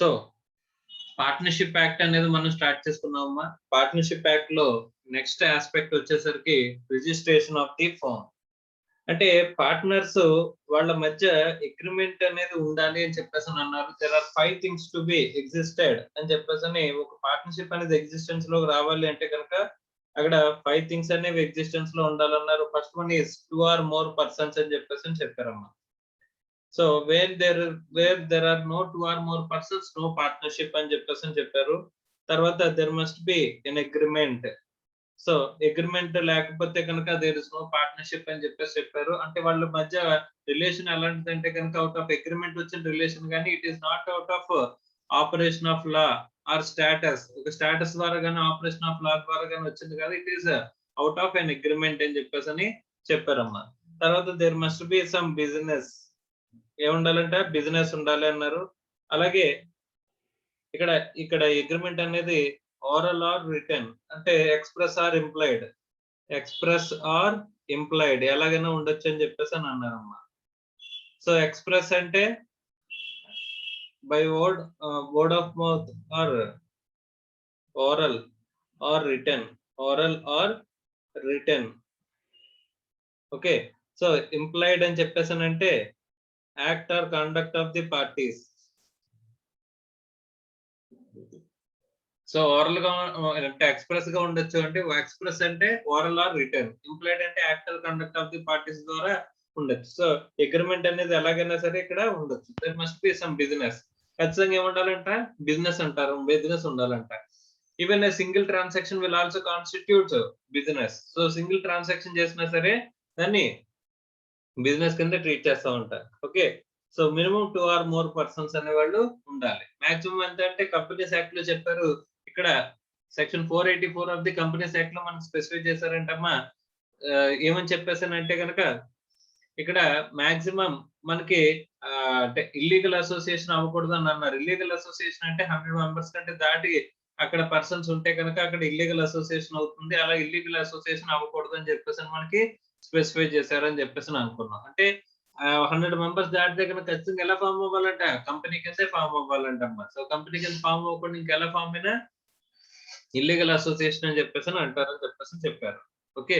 So partnership act అనేది మనం start చేసుకున్నామమ్మా. పార్ట్నర్షిప్ యాక్ట్ లో నెక్స్ట్ ఆస్పెక్ట్ వచ్చేసరికి రిజిస్ట్రేషన్ ఆఫ్ ది ఫర్మ్. అంటే పార్ట్నర్స్ వాళ్ళ మధ్య అగ్రిమెంట్ అనేది ఉండాలి అని చెప్పేసి అన్నారు. There are 5 things to be existed అని చెప్పేసి ఒక పార్ట్నర్షిప్ అనేది ఎగ్జిస్టెన్స్ లో రావాలి అంటే కనుక అక్కడ 5 థింగ్స్ అనేవి ఎగ్జిస్టెన్స్ లో ఉండాలన్నారు. First one is 2 or more persons అని చెప్పేసి చెప్పారమ్మా. So where there are no 2 or more persons no partnership అని చెప్పేసి చెప్పారు. తర్వాత there must be an agreement. So agreement లేకపోతే కనుక దేర్ ఇస్ నో పార్ట్నర్షిప్ అని చెప్పేసి చెప్పారు. అంటే వాళ్ళ మధ్య రిలేషన్ ఎలాంటిదంటే కనుక అవుట్ ఆఫ్ అగ్రిమెంట్ వచ్చిన రిలేషన్ కానీ it is not out of operation of law or status. ఒక స్టేటస్ ద్వారా కానీ ఆపరేషన్ ఆఫ్ లా ద్వారా కానీ వచ్చింది కాదు. It is out of an agreement అని చెప్పేసి చెప్పారమ్మా. తర్వాత there must be some business. ఏముండాలంటే బిజినెస్ ఉండాలి అన్నారు. అలాగే ఇక్కడ అగ్రిమెంట్ అనేది ఓరల్ ఆర్ రిటన్ అంటే express or implied. Express or implied ఎలాగైనా ఉండొచ్చు అని చెప్పేసి అని అన్నారమ్మా. సో ఎక్స్ప్రెస్ అంటే by word of mouth or oral or written. Oral or written. Okay. So implied అని చెప్పేసి అంటే act or conduct of the parties. So oral గా అంటే ఎక్స్ప్రెస్ గా ఉండొచ్చు. అంటే ఎక్స్ప్రెస్ అంటే ఓరల్ ఆర్ రిటర్న్. ఇంప్లైడ్ అంటే act or conduct of the parties ద్వారా ఉండొచ్చు. సో అగ్రిమెంట్ అనేది ఎలాగైనా సరే ఇక్కడ ఉండొచ్చు. There must be some business. ఖచ్చితంగా ఏముండాలంట బిజినెస్ అంటారు. బిజినెస్ ఉండాలంట. Even a single transaction will also constitute business. So single transaction చేసినా సరే దాన్ని బిజినెస్ కింద ట్రీట్ చేస్తూ ఉంటారు. Okay. So minimum 2 or more persons అనేవాళ్ళు ఉండాలి. మాక్సిమం ఎంత అంటే కంపెనీస్ యాక్ట్ లో చెప్పారు. ఇక్కడ section 484 of the companies act లో మనకు స్పెసిఫై చేశారంటమ్మా. ఏమని చెప్పేసానంటే కనుక ఇక్కడ మాక్సిమం మనకి అంటే ఇల్లీగల్ అసోసియేషన్ అవ్వకూడదు అని అన్నారు. ఇల్లీగల్ అసోసియేషన్ అంటే 100 మెంబర్స్ కంటే దాటి అక్కడ పర్సన్స్ ఉంటే కనుక అక్కడ ఇల్లీగల్ అసోసియేషన్ అవుతుంది. అలా ఇల్లీగల్ అసోసియేషన్ అవ్వకూడదు అని చెప్పేసి మనకి స్పెసిఫై చేశారని చెప్పేసి అనుకున్నాం. అంటే 100 మెంబర్స్ దాటితే కనుక ఖచ్చితంగా ఎలా ఫామ్ అవ్వాలంట కంపెనీ కిందే ఫామ్ అవ్వాలంటమ్మా. సో కంపెనీ కింద ఫామ్ అవ్వకుండా ఇంకెలా ఫామ్ అయినా ఇల్లీగల్ అసోసియేషన్ అని చెప్పేసి అంటారని చెప్పేసి చెప్పారు. Okay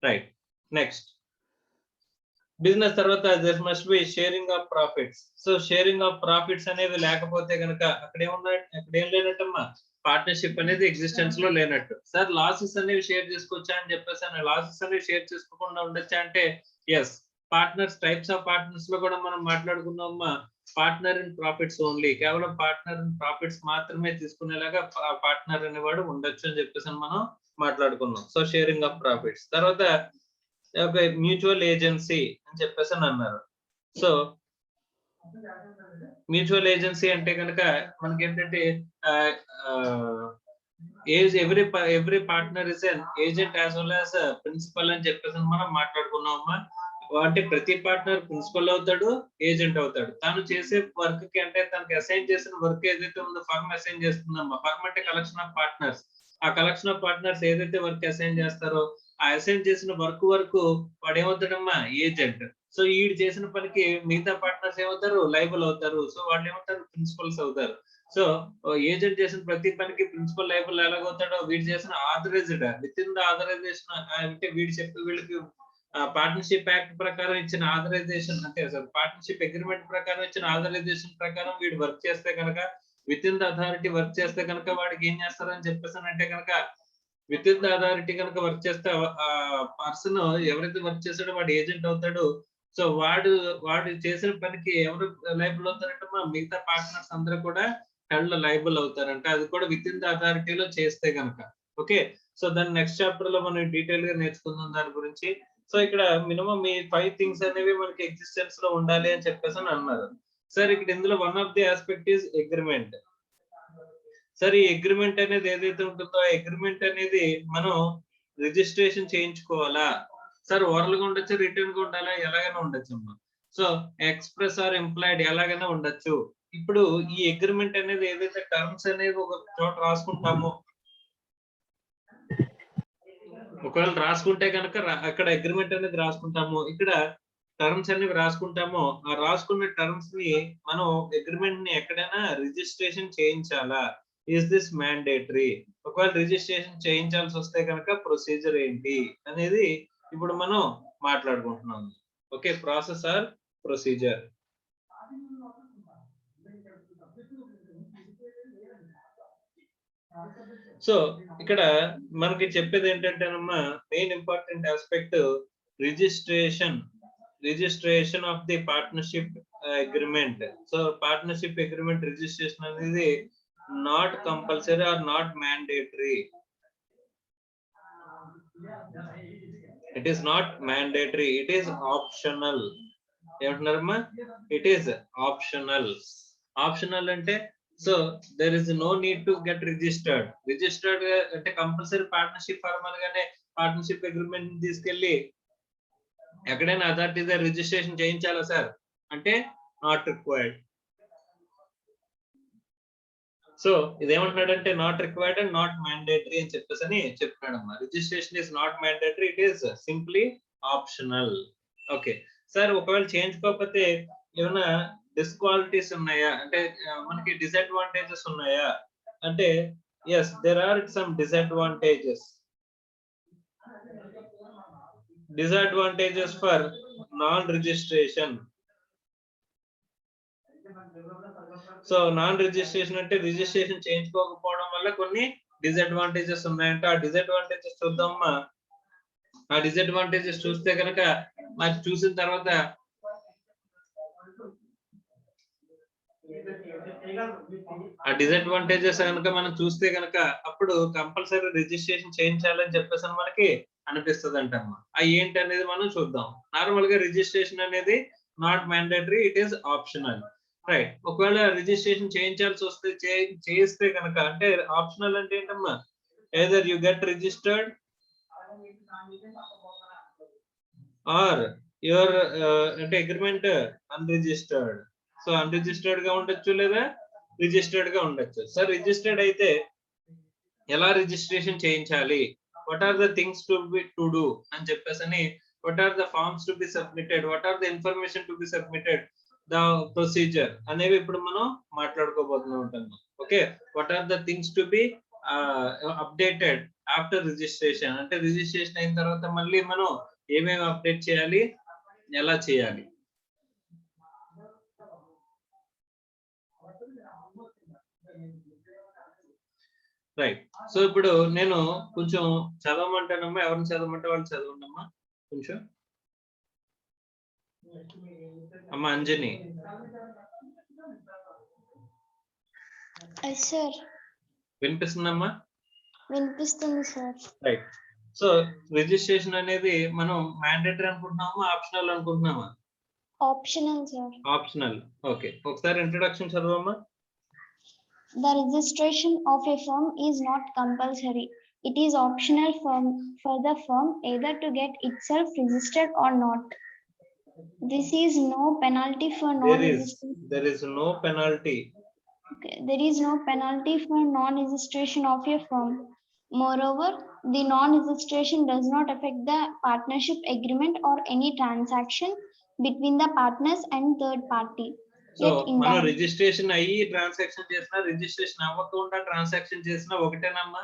right. నెక్స్ట్ బిజినెస్ తర్వాత there must be sharing of profits. So sharing of profits అనేది లేకపోతే కనుక అక్కడ ఏం లేనట్టమ్మా పార్ట్నర్షిప్ అనేది ఎగ్జిస్టెన్స్ లో లేనట్టు. సార్ లాసెస్ అనేవి షేర్ చేసుకోవచ్చా అని చెప్పేసి లాసెస్ అనేవి షేర్ చేసుకోకుండా ఉండొచ్చా అంటే yes. Partners types of partners లో కూడా మనం మాట్లాడుకున్నామమ్మా. Partner in profits only. కేవలం పార్ట్నర్ ఇన్ ప్రాఫిట్స్ మాత్రమే తీసుకునేలాగా పార్ట్నర్ అనేవాడు ఉండొచ్చు అని చెప్పేసి మనం మాట్లాడుకున్నాం. సో షేరింగ్ ఆఫ్ ప్రాఫిట్స్ తర్వాత మ్యూచువల్ ఏజెన్సీ అని చెప్పేసి అన్నారు. సో మ్యూచువల్ ఏజెన్సీ అంటే కనుక మనకి ఏంటంటే every partner is an agent as well as principal అని చెప్పేసి మనం మాట్లాడుకున్నామమ్మా. అంటే ప్రతి పార్ట్నర్ ప్రిన్సిపల్ అవుతాడు, ఏజెంట్ అవుతాడు. తను చేసే వర్క్ కి అంటే తనకి అసైన్ చేసిన వర్క్ ఏదైతే ఉందో ఫర్మ్ అసైన్ చేస్తుందమ్మా. ఫర్మ్ అంటే కలెక్షన్ ఆఫ్ పార్ట్నర్స్. ఆ కలెక్షన్ ఆఫ్ పార్ట్నర్స్ ఏదైతే వర్క్ అసైన్ చేస్తారో ఆ అసైన్ చేసిన వర్క్ వరకు వాడు ఏమవుతాడమ్మా ఏజెంట్. సో వీడు చేసిన పనికి మిగతా పార్ట్నర్స్ ఏమవుతారు లైబుల్ అవుతారు. సో వాళ్ళు ఏమవుతారు ప్రిన్సిపల్స్ అవుతారు. సో ఏజెంట్ చేసిన ప్రతి పనికి ప్రిన్సిపల్ లైబుల్ ఎలాగవుతాడో వీడు చేసిన authorised within the authorisation అంటే వీడు చెప్పి వీళ్ళకి పార్ట్నర్షిప్ యాక్ట్ ప్రకారం ఇచ్చిన ఆథరైజేషన్ అంటే పార్ట్నర్షిప్ అగ్రిమెంట్ ప్రకారం ఇచ్చిన ఆథరైజేషన్ ప్రకారం వీడు వర్క్ చేస్తే కనుక with in the authority work చేస్తే కనుక వాడికి ఏం చేస్తారని చెప్పేసి అంటే కనుక విత్ ఇన్ ద అథారిటీ కనుక వర్క్ చేస్తే ఆ పర్సన్ ఎవరైతే వర్క్ చేస్తాడో వాడు ఏజెంట్ అవుతాడు. సో వాడు చేసిన పనికి ఎవరు లైబుల్ అవుతారంటే మిగతా పార్ట్నర్స్ అందరూ కూడా హెల్డ్ లైబుల్ అవుతారంట. అది కూడా విత్ ఇన్ ద అథారిటీలో చేస్తే కనుక. ఓకే. సో దాని నెక్స్ట్ చాప్టర్ లో మనం డీటెయిల్ గా నేర్చుకుందాం దాని గురించి. సో ఇక్కడ మినిమం ఈ 5 థింగ్స్ అనేవి మనకి ఎగ్జిస్టెన్స్ లో ఉండాలి అని చెప్పేసి అన్నారు. సార్ ఇక్కడ ఇందులో one of the aspect is agreement. Sir ఈ అగ్రిమెంట్ అనేది ఏదైతే ఉంటుందో ఆ అగ్రిమెంట్ అనేది మనం రిజిస్ట్రేషన్ చేయించుకోవాలా? సార్ ఓరల్ గా ఉండొచ్చు, రిటర్న్ గా ఉండాలా, ఎలాగైనా ఉండొచ్చు అమ్మా. సో ఎక్స్ప్రెస్ ఆర్ ఎంప్లాయిడ్ ఎలాగైనా ఉండొచ్చు. ఇప్పుడు ఈ అగ్రిమెంట్ అనేది ఏదైతే టర్మ్స్ అనేది ఒక చోట రాసుకుంటామో ఒకవేళ రాసుకుంటే కనుక అక్కడ అగ్రిమెంట్ అనేది రాసుకుంటాము. ఇక్కడ టర్మ్స్ అన్ని రాసుకుంటామో ఆ రాసుకున్న టర్మ్స్ ని మనం అగ్రిమెంట్ ని ఎక్కడైనా రిజిస్ట్రేషన్ చేయించాలా, ఈస్ దిస్ మ్యాండేటరీ, ఒకవేళ రిజిస్ట్రేషన్ చేయించాల్సి వస్తే కనుక ప్రొసీజర్ ఏంటి అనేది ఇప్పుడు మనం మాట్లాడుకుంటున్నాం. Okay, process or procedure. So ఇక్కడ మనకి చెప్పేది ఏంటంటేనమ్మా, main important aspect registration of the partnership agreement. So partnership agreement registration అనేది not compulsory or not mandatory. It is not mandatory, it is optional. ఏమంటున్నారమ్మా? It is optional. ఆప్షనల్ అంటే so there is no need to get registered. Registered అంటే compulsory partnership formal గానే partnership agreement తీసుకెళ్లి ఎక్కడైనా authority దగ్గర registration చేయించాలా sir అంటే not required. So ఇదేమంటున్నాడంటే not required and not mandatory అని చెప్పేసి చెప్తున్నాడమ్మా. Registration is not mandatory, it is simply optional. Okay sir, ఒకవేళ చేయించుకోకపోతే ఏమైనా డిస్క్వాలిటీస్ ఉన్నాయా అంటే మనకి డిసడ్వాంటేజెస్ ఉన్నాయా అంటే yes, there are some disadvantages for non registration. So non registration అంటే రిజిస్ట్రేషన్ చేయించుకోకపోవడం వల్ల కొన్ని డిసడ్వాంటేజెస్ ఉన్నాయంటే ఆ డిసడ్వాంటేజెస్ చూద్దామా. ఆ డిసడ్వాంటేజెస్ చూస్తే కనుక మరి చూసిన తర్వాత ఆ డిసడ్వాంటేజెస్ కనుక మనం చూస్తే కనుక అప్పుడు కంపల్సరీ రిజిస్ట్రేషన్ చేయించాలని చెప్పేసి మనకి అనిపిస్తుంది అంటమ్మా. అవి ఏంటి అనేది మనం చూద్దాం. నార్మల్ గా రిజిస్ట్రేషన్ అనేది not mandatory, it is optional. Right, ఒకవేళ రిజిస్ట్రేషన్ చేయించాల్సి వస్తే చేయిస్తే కనుక అంటే ఆప్షనల్ అంటే ఏంటమ్మా, either you get registered are your అంటే అగ్రిమెంట్ అన్రిజిస్టర్డ్. సో అన్రిజిస్టర్డ్ గా ఉండొచ్చు లేదా రిజిస్టర్డ్ గా ఉండొచ్చు. సార్ రిజిస్టర్డ్ అయితే ఎలా రిజిస్ట్రేషన్ చేయించాలి, what are the things to do అని చెప్పేసి, what are the forms to be submitted, what are the information to be submitted, the procedure అనేవి ఇప్పుడు మనం మాట్లాడుకోబోతూ ఉంటాం. Okay, what are the things to be updated after registration అంటే registration అయిన తర్వాత మళ్ళీ మనం ఏమేమి అప్డేట్ చేయాలి, ఎలా చేయాలి. రైట్, సో ఇప్పుడు నేను కొంచెం చదవమంటానమ్మా, ఎవరిని చదవమంటే వాళ్ళు చదవండమ్మా కొంచెం. అమ్మా అంజని. సార్ వినిపిస్తుందమ్మా? వినిపిస్తుంది సార్. రైట్, సో రిజిస్ట్రేషన్ అనేది మనం మ్యాండేటరీ అనుకుంటున్నామా ఆప్షనల్ అనుకుంటున్నామా? Optional sir. ఆప్షనల్. ఓకే, ఒకసారి ఇంట్రొడక్షన్ చదవమ్మా. The registration of a firm is not compulsory. It is optional for the firm either to get itself registered or not. This is no penalty for non-registration. There is no penalty. Okay. There is no penalty for non-registration of a firm. Moreover, the non-registration does not affect the partnership agreement or any transaction between the partners and third party. So మనం registration అయ్యి transaction చేసినా registration అవ్వకుండా transaction చేసినా ఒకటేనమ్మా?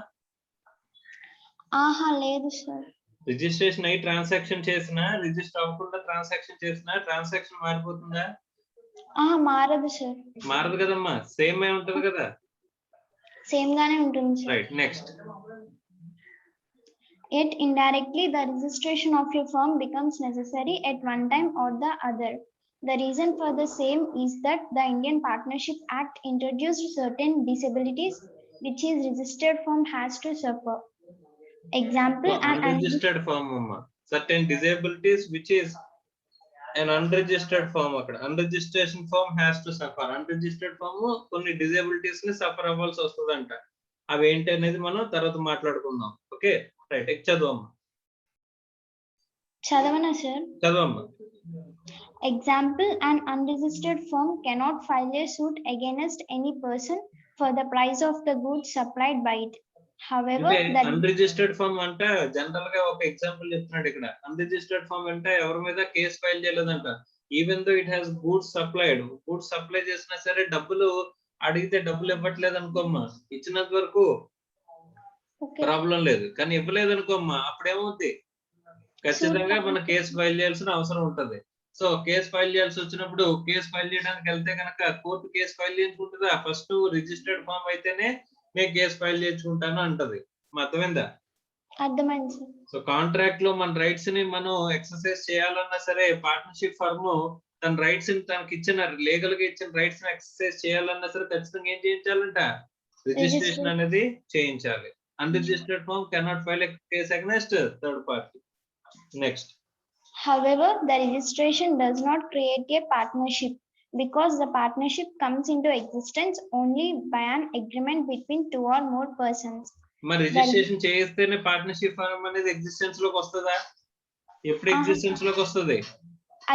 ఆహా లేదు sir. Registration అయ్యి transaction చేసినా register అవ్వకుండా ట్రాన్సాక్షన్ చేసినా ట్రాన్సాక్షన్ మారిపోతుందా? మారదు సార్. మారదు కదమ్మా, సేమ్ ఏ ఉంటది కదా. సేమ్ గానే ఉంటుంది sir. Right, next. Yet indirectly the registration of a firm becomes necessary at one time or the other. The reason for the same is that the Indian Partnership Act introduced certain disabilities which is registered firm has to suffer. Example, an unregistered firm, certain disabilities which is an unregistered firm. Unregistration firm has to suffer. Unregistered firm కొన్ని disabilities ని suffer అవ్వాల్సి వస్తుందంట. అవి ఏంటి అనేది మనం తర్వాత మాట్లాడుకుందాం. ఓకే రైట్, చదవమ్మా. చదవనా సార్? చదవమ్మా. Example, an unregistered firm cannot file a suit against any person for the price of the goods supplied by it. However, అంటే that అన్రిజిస్టర్డ్ ఫామ్ అంటే జనరల్ గా ఒక ఎగ్జాంపుల్ చెప్తున్నాడు ఇక్కడ. అన్రిజిస్టర్డ్ ఫామ్ అంటే ఎవరి మీద కేసు ఫైల్ చేయలేదంట. Even though it has goods supplied, goods supply చేసినా సరే డబ్బులు అడిగితే డబ్బులు ఇవ్వట్లేదు అనుకోమ్మా, ఇచ్చినంత వరకు okay, ప్రాబ్లం లేదు. కానీ ఇవ్వలేదు అనుకోమ్మా, అప్పుడేమవుద్ది, ఖచ్చితంగా మన కేసు ఫైల్ చేయాల్సిన అవసరం ఉంటది. సో కేసు ఫైల్ చేయాల్సి వచ్చినప్పుడు కేసు ఫైల్ చేయడానికి వెళ్తే కనుక కోర్టు కేసు ఫైల్ చేయించుకుంటుందా, ఫస్ట్ రిజిస్టర్డ్ ఫామ్ అయితేనే నేను కేసు ఫైల్ చేయించుకుంటాను అంటది. అర్థమైందా? అర్థమైంది సార్. సో కాంట్రాక్ట్ లో మన రైట్స్ ని మనం ఎక్సర్సైజ్ చేయాలన్నా సరే, పార్ట్నర్షిప్ ఫర్మ్ తన రైట్స్ ని తనకి ఇచ్చిన లీగల్ గా ఇచ్చిన రైట్స్ ని ఎక్సర్సైజ్ చేయాలన్నా సరే ఖచ్చితంగా ఏం చేయించాలంట, రిజిస్ట్రేషన్ అనేది చేయించాలి. Unregistered firm cannot file a case against third party. Next. However, the registration does not create a partnership because the partnership comes into existence only by an agreement between two or more persons. మరి registration చేస్తేనే partnership form అనేది existence లోకి వస్తుందా? ఎప్పుడు existence లోకి వస్తుంది?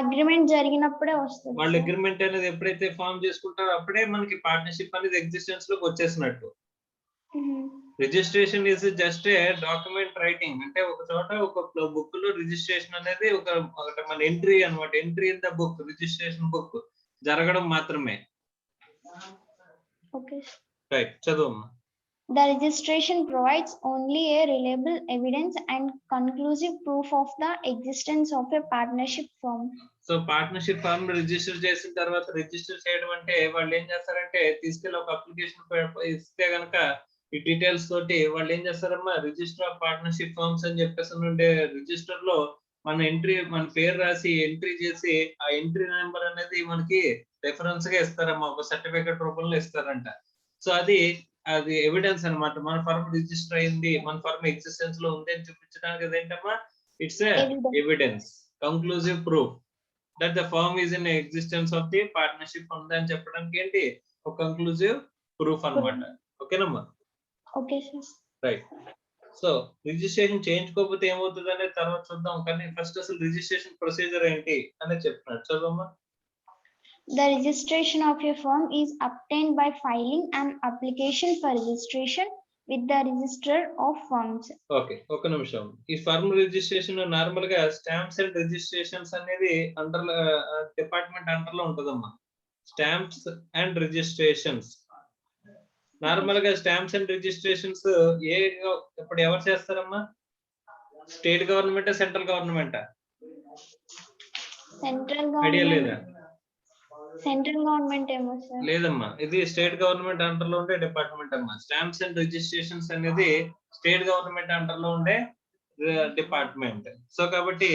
Agreement జరిగినప్పుడే వస్తుంది. వాళ్ళ అగ్రిమెంట్ అనేది ఎప్పుడైతే ఫార్మ్ చేసుకుంటారో అప్పుడే మనకి పార్ట్నర్షిప్ అనేది ఎగ్జిస్టెన్స్ లోకి వచ్చేసినట్టు. Registration is just a document writing. అంటే ఒక చోట ఒక బుక్ లో రిజిస్ట్రేషన్ అనేది ఒక మన ఎంట్రీ అన్నమాట. Entry in the book, registration book జరగడం మాత్రమే. ఓకే, రైట్, చదువు. The registration provides only a reliable evidence and conclusive proof of the existence of a partnership firm. So partnership firm register చేసిన తర్వాత, register చేయడం అంటే వాళ్ళు ఏం చేస్తారంటే తీసుకెళ్ళి ఒక అప్లికేషన్ ఇస్తే గనక ఈ డీటెయిల్స్ తోటి వాళ్ళు ఏం చేస్తారమ్మా, రిజిస్టర్ ఆఫ్ పార్ట్నర్షిప్ ఫార్మ్స్ అని చెప్పేసి ఉండే రిజిస్టర్ లో మన ఎంట్రీ, మన పేరు రాసి ఎంట్రీ చేసి ఆ ఎంట్రీ నెంబర్ అనేది మనకి రెఫరెన్స్ గా ఇస్తారమ్మా, ఒక సర్టిఫికెట్ రూపంలో ఇస్తారంట. సో అది ఎవిడెన్స్ అన్నమాట, మన ఫర్మ్ రిజిస్టర్ అయింది, మన ఫర్మ్ ఎగ్జిస్టెన్స్ లో ఉంది అని చూపించడానికి అదేంటమ్మా, it's evidence, conclusive proof that the firm is in existence of the partnership ఉంది అని చెప్పడానికి ఏంటి, ఒక కంక్లూజివ్ ప్రూఫ్ అన్నమాట. ఓకేనమ్మా? Okay sir. Right. So registration చేయించుకోకపోతే ఏమవుతుంది అనేది తర్వాత చూద్దాం, కానీ ఫస్ట్ అసలు రిజిస్ట్రేషన్ ప్రొసీజర్ ఏంటి అనేది చెప్తున్నాడు. చదవమ్మా. The registration of a firm is obtained by filing an application for registration with the Registrar of Firms. Okay, ఒక నిమిషం. ఈ ఫర్మ్ రిజిస్ట్రేషన్ నార్మల్ గా స్టాంప్స్ అండ్ రిజిస్ట్రేషన్స్ అనేది అండర్ డిపార్ట్మెంట్ అండర్ లో ఉంటదమ్మా. స్టాంప్స్ అండ్ రిజిస్ట్రేషన్స్ నార్మల్ గా stamps and registrations ఇప్పుడు ఎవరు చేస్తారమ్మా? State government, central government? Central idea లేదా? సెంట్రల్ గవర్నమెంట్ ఏమో సార్. లేదమ్మా, ఇది స్టేట్ గవర్నమెంట్ అండర్ లో ఉండే డిపార్ట్మెంట్ అమ్మా. స్టాంప్స్ అండ్ రిజిస్ట్రేషన్స్ అనేది స్టేట్ గవర్నమెంట్ అండర్ లో ఉండే డిపార్ట్మెంట్. సో కాబట్టి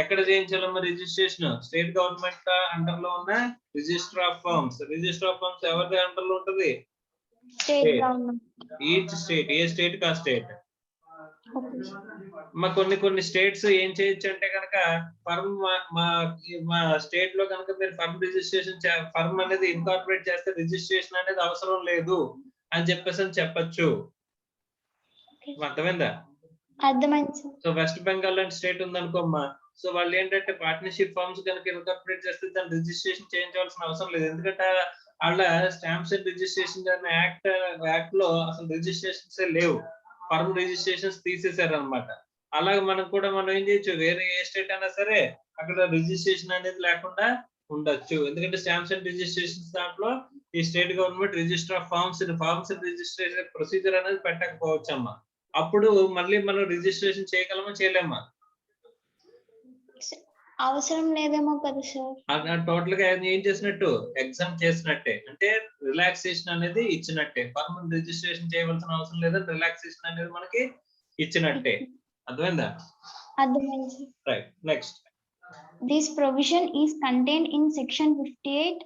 ఎక్కడ చేయించాలమ్మా రిజిస్ట్రేషన్? స్టేట్ గవర్నమెంట్ అండర్ లో ఉన్న register of firms. Register of firms ఎవరి అండర్ లో ఉంటది? State government. ఈచ్ స్టేట్, ఏ స్టేట్ కా స్టేట్. కొన్ని స్టేట్స్ ఏం చేయొచ్చు అంటే కనుక ఫర్మ్ మా స్టేట్ లో కనుక మీరు ఫర్మ్ రిజిస్ట్రేషన్ ఫర్మ్ అనేది ఇన్కార్పొరేట్ చేస్తే రిజిస్ట్రేషన్ అనేది అవసరం లేదు అని చెప్పేసి చెప్పచ్చు. అర్థమైందా? అర్థమైంది. సో వెస్ట్ బెంగాల్ లాంటి స్టేట్ ఉందనుకోమ్మా, సో వాళ్ళు ఏంటంటే పార్ట్నర్షిప్ ఫర్మ్స్ కనుక ఇన్కార్పొరేట్ చేస్తే దాన్ని రిజిస్ట్రేషన్ చేయించాల్సిన అవసరం లేదు. ఎందుకంటే వాళ్ళ స్టాంప్స్ అండ్ రిజిస్ట్రేషన్ యాక్ట్ లో అసలు రిజిస్ట్రేషన్స్ లేవు, ఫర్మ్ రిజిస్ట్రేషన్స్ తీసేశారు అనమాట. అలాగే మనం కూడా ఏం చేయొచ్చు, వేరే ఏ స్టేట్ అయినా సరే అక్కడ రిజిస్ట్రేషన్ అనేది లేకుండా ఉండొచ్చు. ఎందుకంటే స్టాంప్స్ అండ్ రిజిస్ట్రేషన్స్ దాంట్లో ఈ state government register of firms registration procedure అనేది పెట్టకపోవచ్చు అమ్మా. అప్పుడు మళ్ళీ మనం రిజిస్ట్రేషన్ చేయగలమా, చేయలేమా? అవసరం లేదేమో కదా సార్. టోటల్ గా ఏం చేసినట్టు, ఎగ్జామ్ చేసినట్టే, అంటే రిలాక్సేషన్ అనేది ఇచ్చినట్టే. ఫర్మ్ రిజిస్ట్రేషన్ చేయవలసిన అవసరం లేదని రిలాక్సేషన్ అనేది మనకి ఇచ్చినట్టే. అర్థమైందా? అర్థమైంది. Right, next. This provision is contained in section 58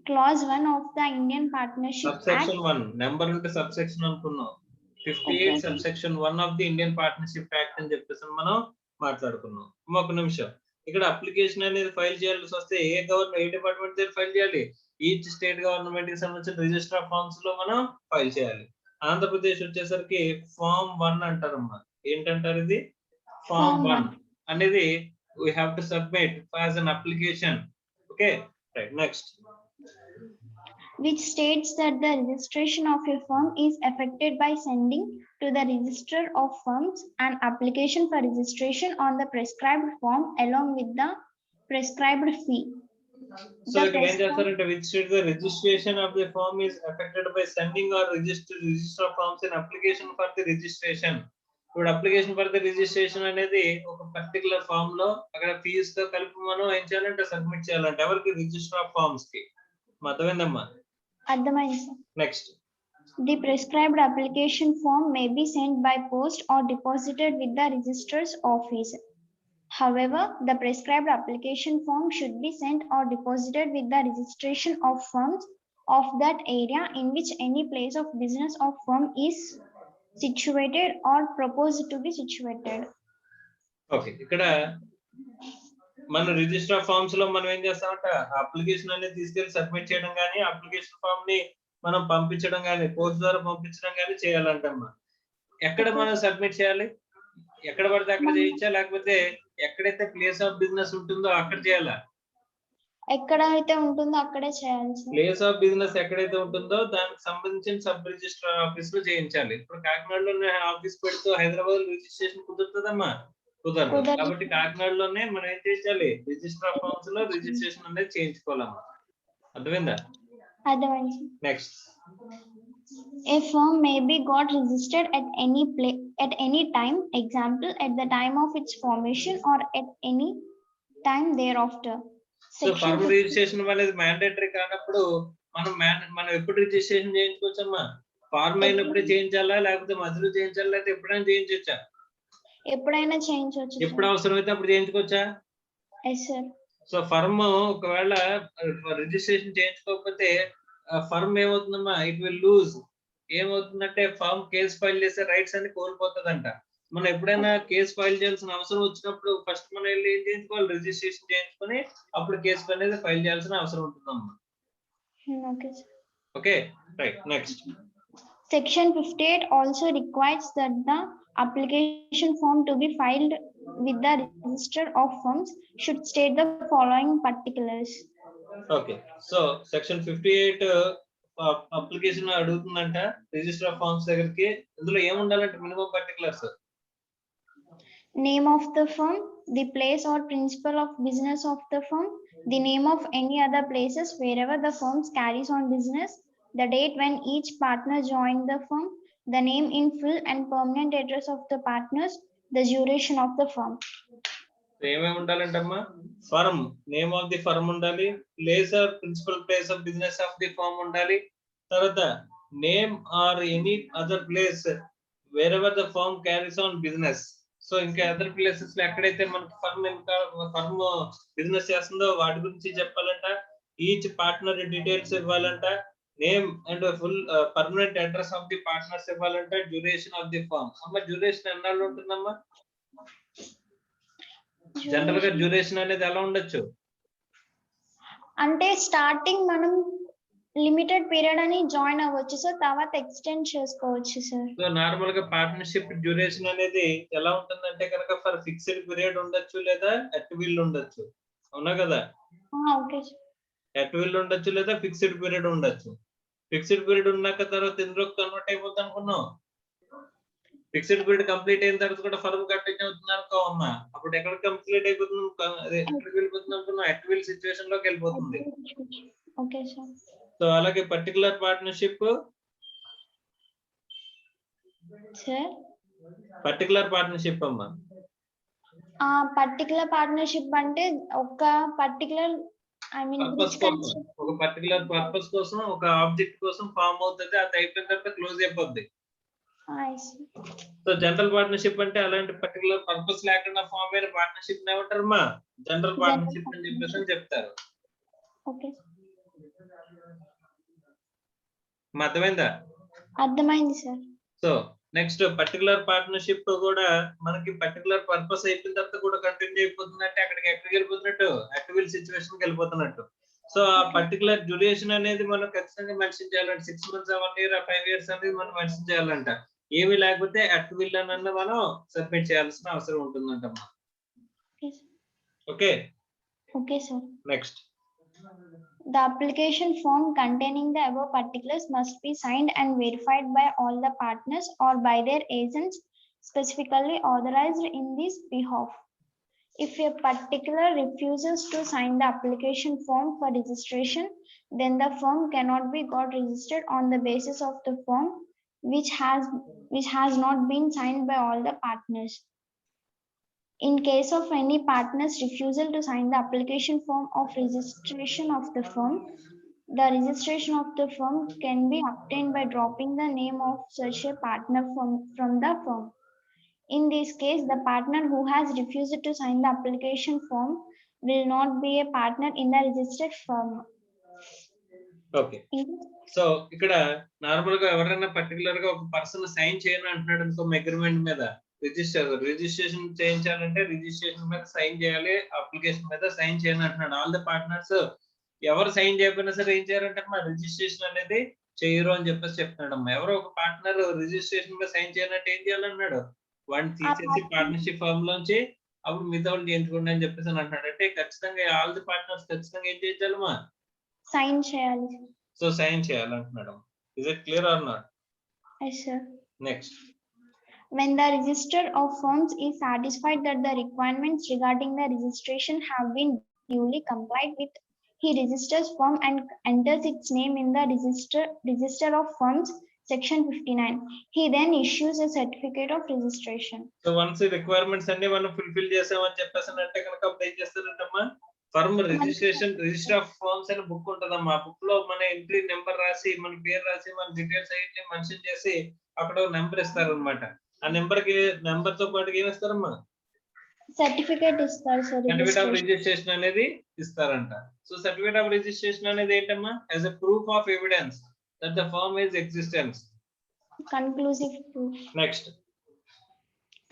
clause 1 of the Indian Partnership subsection Act. 1 number ఉంటే సబ్సెక్షన్ అనుకున్నాం. 58 subsection 1 of the Indian Partnership Act అని చెప్పేసి మనం మాట్లాడుకున్నాం. ఒక నిమిషం, ఇక్కడ అప్లికేషన్ అనేది ఫైల్ చేయాల్సి వస్తే ఏ డిపార్ట్మెంట్ దగ్గర ఫైల్ చేయాలి? ఈచ్ స్టేట్ గవర్నమెంట్ కి సంబంధించిన రిజిస్టర్ ఆఫ్ ఫార్మ్స్ లో మనం ఫైల్ చేయాలి. ఆంధ్రప్రదేశ్ వచ్చేసరికి ఫార్మ్ 1 అంటారమ్మా. ఏంటంటారు ఇది? ఫార్మ్ 1 అనేది we have to submit as an application. Okay, right, next. which states that the registration of a firm is effected by sending to the Register of Firms an application for registration on the prescribed form along with the prescribed fee. So ఇక్కడ ఏం చేస్తారంటే which states the registration of the firm is affected by sending or register of firms in application for the registration. ఇప్పుడు application for the registration అనేది ఒక particular form లో అక్కడ fee తో కలిపి మనం ఏం చేయాలంటే సబ్మిట్ చేయాలంటే ఎవరికి రిజిస్టర్ ఆఫ్ ఫార్మ్స్ కి అర్థమైందమ్మా అర్థమైంది sir. Next The prescribed application form may be sent by post or deposited with the registrar's office. However, the prescribed application form should be sent or deposited with the registration of firms of that area in which any place of business of firm is situated or proposed to be situated. Okay ఇక్కడ మన register of forms లో మనం ఏం చేస్తామంటే application అనేది తీసుకెళ్లి submit చేయడం కానీ అప్లికేషన్ ఫామ్ ని మనం పంపించడం కానీ పోస్ట్ ద్వారా పంపించడం కానీ చేయాలంటమ్మా. ఎక్కడ మనం సబ్మిట్ చేయాలి? ఎక్కడ పడితే అక్కడ చేయించా లేకపోతే ఎక్కడైతే ప్లేస్ ఆఫ్ బిజినెస్ ఉంటుందో అక్కడ చేయాలా? ఎక్కడైతే ఉంటుందో అక్కడే చేయాలి. ప్లేస్ ఆఫ్ బిజినెస్ ఎక్కడైతే ఉంటుందో దానికి సంబంధించిన సబ్ రిజిస్ట్రార్ ఆఫీస్ లో చేయించాలి. ఇప్పుడు కాకినాడలో ఆఫీస్ పెడుతూ హైదరాబాద్ రిజిస్ట్రేషన్ కుదురుతుందమ్మా? కుదరదు. కాబట్టి కాకినాడలోనే మనం ఏం చేయాలి? రిజిస్టర్ ఆఫ్ ఫార్మ్స్ లో రిజిస్ట్రేషన్ అనేది చేయించుకోవాలమ్మా. అర్థమైందా? అర్థమైంది. Next A firm may be got registered at any place at any time, example at the time of its formation or at any time thereafter. So firm registration అనేది mandatory కానప్పుడు మనం ఎప్పుడు registration చేయించుకోవచ్చమ్మా? Form అయినప్పుడే చేయించాలా లేకపోతే మధ్యలో చేయించాలా లేకపోతే ఎప్పుడైనా చేయించవచ్చా? ఎప్పుడైనా చేయించవచ్చు. ఎప్పుడు అవసరమైతే అప్పుడు చేయించుకోవచ్చా? yes sir. సో ఫర్మ్ ఒకవేళ రిజిస్ట్రేషన్ చేయించుకోకపోతే ఫర్మ్ ఏమవుతుందమ్మా? It will lose. ఏమవుతుందంటే ఫర్మ్ కేసు ఫైల్ చేసే రైట్స్ అన్ని కోల్పోతుందంట. మనం ఎప్పుడైనా కేసు ఫైల్ చేయాల్సిన అవసరం వచ్చినప్పుడు ఫస్ట్ మనం వెళ్ళి ఏం చేయించుకోవాలి? రిజిస్ట్రేషన్ చేయించుకొని అప్పుడు కేసు అనేది ఫైల్ చేయాల్సిన అవసరం ఉంటుందమ్మా. Okay right. Next Section 58 also requires that the application form to be filed with the Register of Firms should state the following particulars. Okay so section 58 application అడుగుతుందంట రిజిస్టర్ ఆఫ్ ఫార్మ్స్ దగ్గరికి. ఇందులో ఏముండాలంటే minimum particulars name of the firm, the place or principle of business of the firm, the name of any other places wherever the firm carries on business, the date when each partner joined the firm, the name in full and permanent address of the partners, the duration of the firm. ఏమేమి ఉండాలంటమ్మా? Firm, name of the firm ఉండాలి, place or principal place of business of the firm ఉండాలి, తర్వాత name or any other place wherever the firm carries on business. So ఇంకా other places లో ఎక్కడైతే మనకి firm business చేస్తుందో వాటి గురించి చెప్పాలంట. ఈచ్ పార్ట్నర్ డీటెయిల్స్ ఇవ్వాలంట. Name and full permanent address of the partners ఇవ్వాలంట. Duration of the firm. అమ్మ డ్యూరేషన్ ఎన్నాళ్ళు ఉంటుందమ్మా? జనరల్ గా డ్యూరేషన్ అనేది ఎలా ఉండొచ్చు అంటే స్టార్టింగ్ మనం లిమిటెడ్ పీరియడ్ అని జాయిన్ అవ్వచ్చు సార్, తర్వాత ఎక్స్టెండ్ చేసుకోవచ్చు సార్. సో నార్మల్ గా పార్ట్నర్షిప్ డ్యూరేషన్ అనేది ఎలా ఉంటుందంటే కనుక ఫర్ ఫిక్స్డ్ పీరియడ్ ఉండొచ్చు లేదా ఎట్ విల్ ఉండొచ్చు. అవునా కదా? ఓకే. ఎట్ విల్ ఉండొచ్చు లేదా ఫిక్స్డ్ పీరియడ్ ఉండొచ్చు. ఫిక్స్డ్ పీరియడ్ ఉన్నాక తర్వాత ఎందులో కన్వర్ట్ అయిపోతుంది అనుకున్నాం. ఫిక్స్డ్ పీరియడ్ కంప్లీట్ అయిన తర్వాత కూడా ఫర్మ్ కంటిన్యూ అవుతుంది అనుకో అమ్మా. అప్పుడు ఎక్కడ కంప్లీట్ అయిపోతుంది? ఎక్కడికి వెళ్ళిపోతుంది అనుకున్నాం? ఎట్ విల్ సిచ్యువేషన్ లోకి వెళ్ళిపోతుంది. Okay sir. సో అలాగే particular partnership sir, particular partnership అమ్మా. పర్టికులర్ పార్ట్నర్షిప్ అంటే ఒక పర్టికులర్ ఒక పర్టికులర్ పర్పస్ కోసం ఒక ఆబ్జెక్ట్ కోసం ఫామ్ అవుతుంది. అది అయిపోయిన తర్వాత క్లోజ్ అయిపోద్ది. సో జనరల్ పార్ట్నర్షిప్ అంటే అలాంటి పర్టికులర్ పర్పస్ లేకుండా ఫామ్ అయిన పార్ట్నర్షిప్ ఏమంటారమ్మా? జనరల్ పార్ట్నర్షిప్ అని చెప్పేసి చెప్తారు. అర్థమైందా? అర్థమైంది sir. So next particular partnership కూడా మనకి పర్టికులర్ పర్పస్ అయిపోయిన తర్వాత కూడా కంటిన్యూ అయిపోతుందంటే అక్కడికి ఎక్కడికి వెళ్ళిపోతున్నట్టు? అట్ విల్ సిచ్యువేషన్ కి వెళ్ళిపోతున్నట్టు. సో ఆ పర్టికులర్ డ్యూరేషన్ అనేది మనం ఖచ్చితంగా మెన్షన్ చేయాలంటే 6 months, 1 year, 5 years అనేది మనం మెన్షన్ చేయాలంట. ఏమి లేకపోతే అట్ విల్ అన్న మనం సబ్మిట్ చేయాల్సిన అవసరం ఉంటుందంటమ్మా. Okay. Okay sir. Next The application form containing the above particulars must be signed and verified by all the partners or by their agents specifically authorized in this behalf. If a particular refuses to sign the application form for registration, then the firm cannot be got registered on the basis of the form which has not been signed by all the partners. In case of any partner's refusal to sign the application form of registration of the firm, the registration of the firm can be obtained by dropping the name of such a partner from the firm. In this case, the partner who has refused to sign the application form will not be a partner in the registered firm. Okay. So ఇక్కడ normal గా ఎవరైనా particular గా ఒక person sign చేయను అంటున్నాడు అనుకో agreement మీద, registration చేయించాలంటే registration మీద సైన్ చేయాలి, అప్లికేషన్ మీద సైన్ చేయను అంటున్నాడు. ఆల్ ద పార్ట్నర్స్ ఎవరు సైన్ చేయకపోయినా సరే ఏం చేయాలంటే మా రిజిస్ట్రేషన్ అనేది చేయరు అని చెప్పేసి చెప్తున్నాడమ్మా. ఎవరో ఒక పార్ట్నర్ రిజిస్ట్రేషన్ మీద సైన్ చేయనంటే ఏం చేయాలన్నాడు, వాడిని తీసేసి పార్ట్నర్షిప్ ఫర్మ్ లోంచి అప్పుడు మిగతా వాళ్ళు చేయించుకోండి అని చెప్పేసి అంటున్నాడు. అంటే ఖచ్చితంగా ఆల్ ది పార్ట్నర్స్ ఖచ్చితంగా ఏం చేయించాలమ్మా, సైన్ చేయాలి. సో సైన్ చేయాలంటున్నాడు. Is it clear or not? Yes, sir. Next. When the register of firms is satisfied that the requirements regarding the registration have been duly complied with, he registers firm and enters its name in the register of firms section 59. He then issues a certificate of registration. So once ఈ requirements అన్ని మనం fulfil చేసామని చెప్పేసి అంటే కనుక అప్పుడు ఏం చేస్తారంటమ్మా, firm register of firms అని బుక్ ఉంటదమ్మా. ఆ బుక్ లో మన ఎంట్రీ నెంబర్ రాసి, మన పేరు రాసి, మన డీటెయిల్స్ అయ్యి మెన్షన్ చేసి అక్కడ నెంబర్ ఇస్తారు అనమాట. ఆ నెంబర్ తో పాటు ఏమి ఇస్తారమ్మా, సర్టిఫికేట్ ఇస్తారు సార్. సర్టిఫికేట్ ఆఫ్ రిజిస్ట్రేషన్ అనేది ఇస్తారంట. సో సర్టిఫికేట్ ఆఫ్ రిజిస్ట్రేషన్ అనేది ఏంటమ్మా, as a proof of evidence that the firm is existence. Conclusive proof. Next.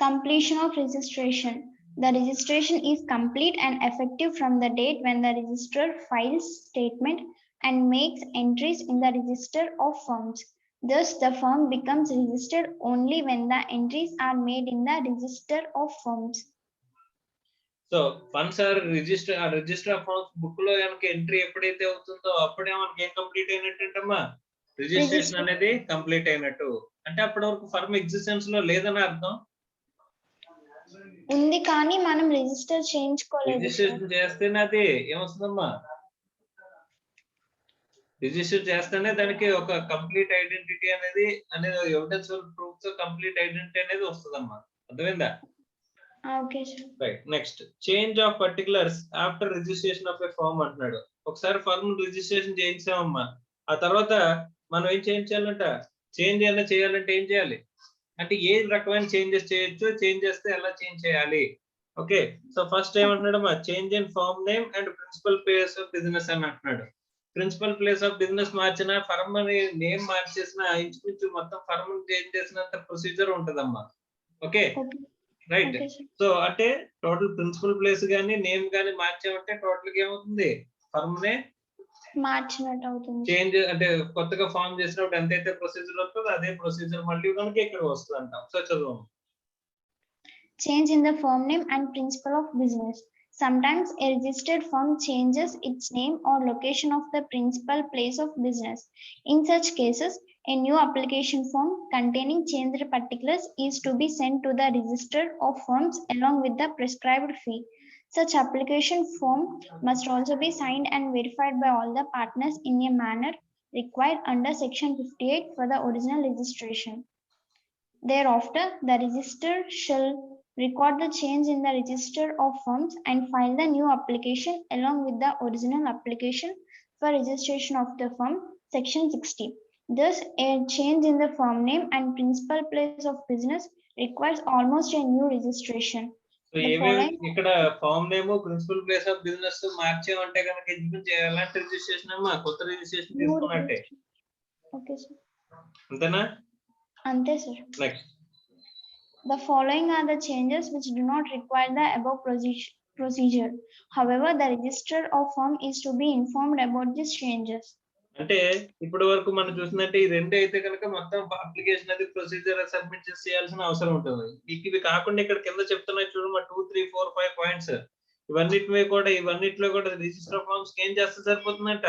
Completion of registration. The registration is complete and effective from the date when the registrar files statement and makes entries in the register of firms. Thus, the firm becomes registered only when the entries are made in the register of firms. So once register of firms book లో కనుక entry ఎప్పుడైతే అవుతుందో అప్పుడే మనకి ఏం complete అయినట్టేంటమ్మా, registration అనేది complete అయినట్టు. అంటే అప్పటి వరకు ఫర్మ్ ఎగ్జిస్టెన్స్ లో లేదని అర్థం. ఉంది కానీ మనం రిజిస్టర్ చేయించుకోలేదు. రిజిస్ట్రేషన్ చేస్తేనే అది ఏమొస్తుందమ్మా, రిజిస్టర్ చేస్తేనే దానికి ఒక కంప్లీట్ ఐడెంటిటీ అనేది ఎవిడెన్స్ ప్రూఫ్ తో కంప్లీట్ ఐడెంటిటీ అనేది వస్తుందమ్మా. అర్థమైందా? Okay sir. Right. Next, change of particulars after registration of a firm అంటున్నాడు. ఒకసారి ఫర్మ్ రిజిస్ట్రేషన్ చేయించామమ్మా, ఆ తర్వాత మనం ఏం చేయించాలంట, చేంజ్ అయినా చేయాలంటే ఏం చేయాలి అంటే ఏ రకమైన చేంజెస్ చేయొచ్చు, చేంజ్ చేస్తే ఎలా చేంజ్ చేయాలి. ఓకే. సో ఫస్ట్ ఏమంటున్నాడమ్మా, change in firm name and principal place of business అని అంటున్నాడు. ప్రిన్సిపల్ ప్లేస్ ఆఫ్ బిజినెస్ మార్చిన, ఫర్మ్ అని నేమ్ మార్చేసిన, ఇంచుమించు మొత్తం ఫర్మ్ చేంజ్ చేసినంత ప్రొసీజర్ ఉంటదమ్మా. Okay, right. సో అంటే టోటల్ ప్రిన్సిపల్ ప్లేస్ గానీ నేమ్ గానీ మార్చామంటే టోటల్ గా ఏమవుతుంది, ఫర్మ్ నే మార్చినట్టు అవుతుంది. చేంజ్ అంటే కొత్తగా ఫామ్ చేసినప్పుడు ఎంతైతే ప్రొసీజర్ వస్తుందో అదే ప్రొసీజర్ మళ్ళీ కనుక ఇక్కడ వస్తుంది అంటాం. సో చదువు. Change in the firm name and principle of business. Sometimes a registered firm changes its name or location of the principal place of business. In such cases, a new application form containing changed particulars is to be sent to the register of firms along with the prescribed fee. Such application form must also be signed and verified by all the partners in a manner required under section 58 for the original registration. Thereafter, the registrar shall record the change in the register of firms and file the new application along with the original application for registration of the firm, section 60. Thus, a change in the firm name and principal place of business requires almost a new registration. So ఇక్కడ firm name, principal place of business మార్చామంటే కనుక ఎలాంటి registration అమ్మా, కొత్త registration తీసుకున్నట్టే. Okay sir. అంతేనా? అంతే sir. Next. The following are the changes which do not require the above procedure. However, the registrar of firm is to be informed about these changes. అంటే ఇప్పటి వరకు మనం చూసినట్టే ఈ రెండు అయితే కనుక మొత్తం అప్లికేషన్ అది ప్రొసీజర్ సబ్మిట్ చేయాల్సిన అవసరం ఉంటుంది. ఇవి కాకుండా ఇక్కడ కింద చెప్తున్నా చూడమ్మా 2, 3, 4, 5 పాయింట్స్. ఇవన్నిట్లో కూడా రిజిస్టర్ ఆఫ్ ఫార్మ్స్ ఏం చేస్తే సరిపోతుందంట,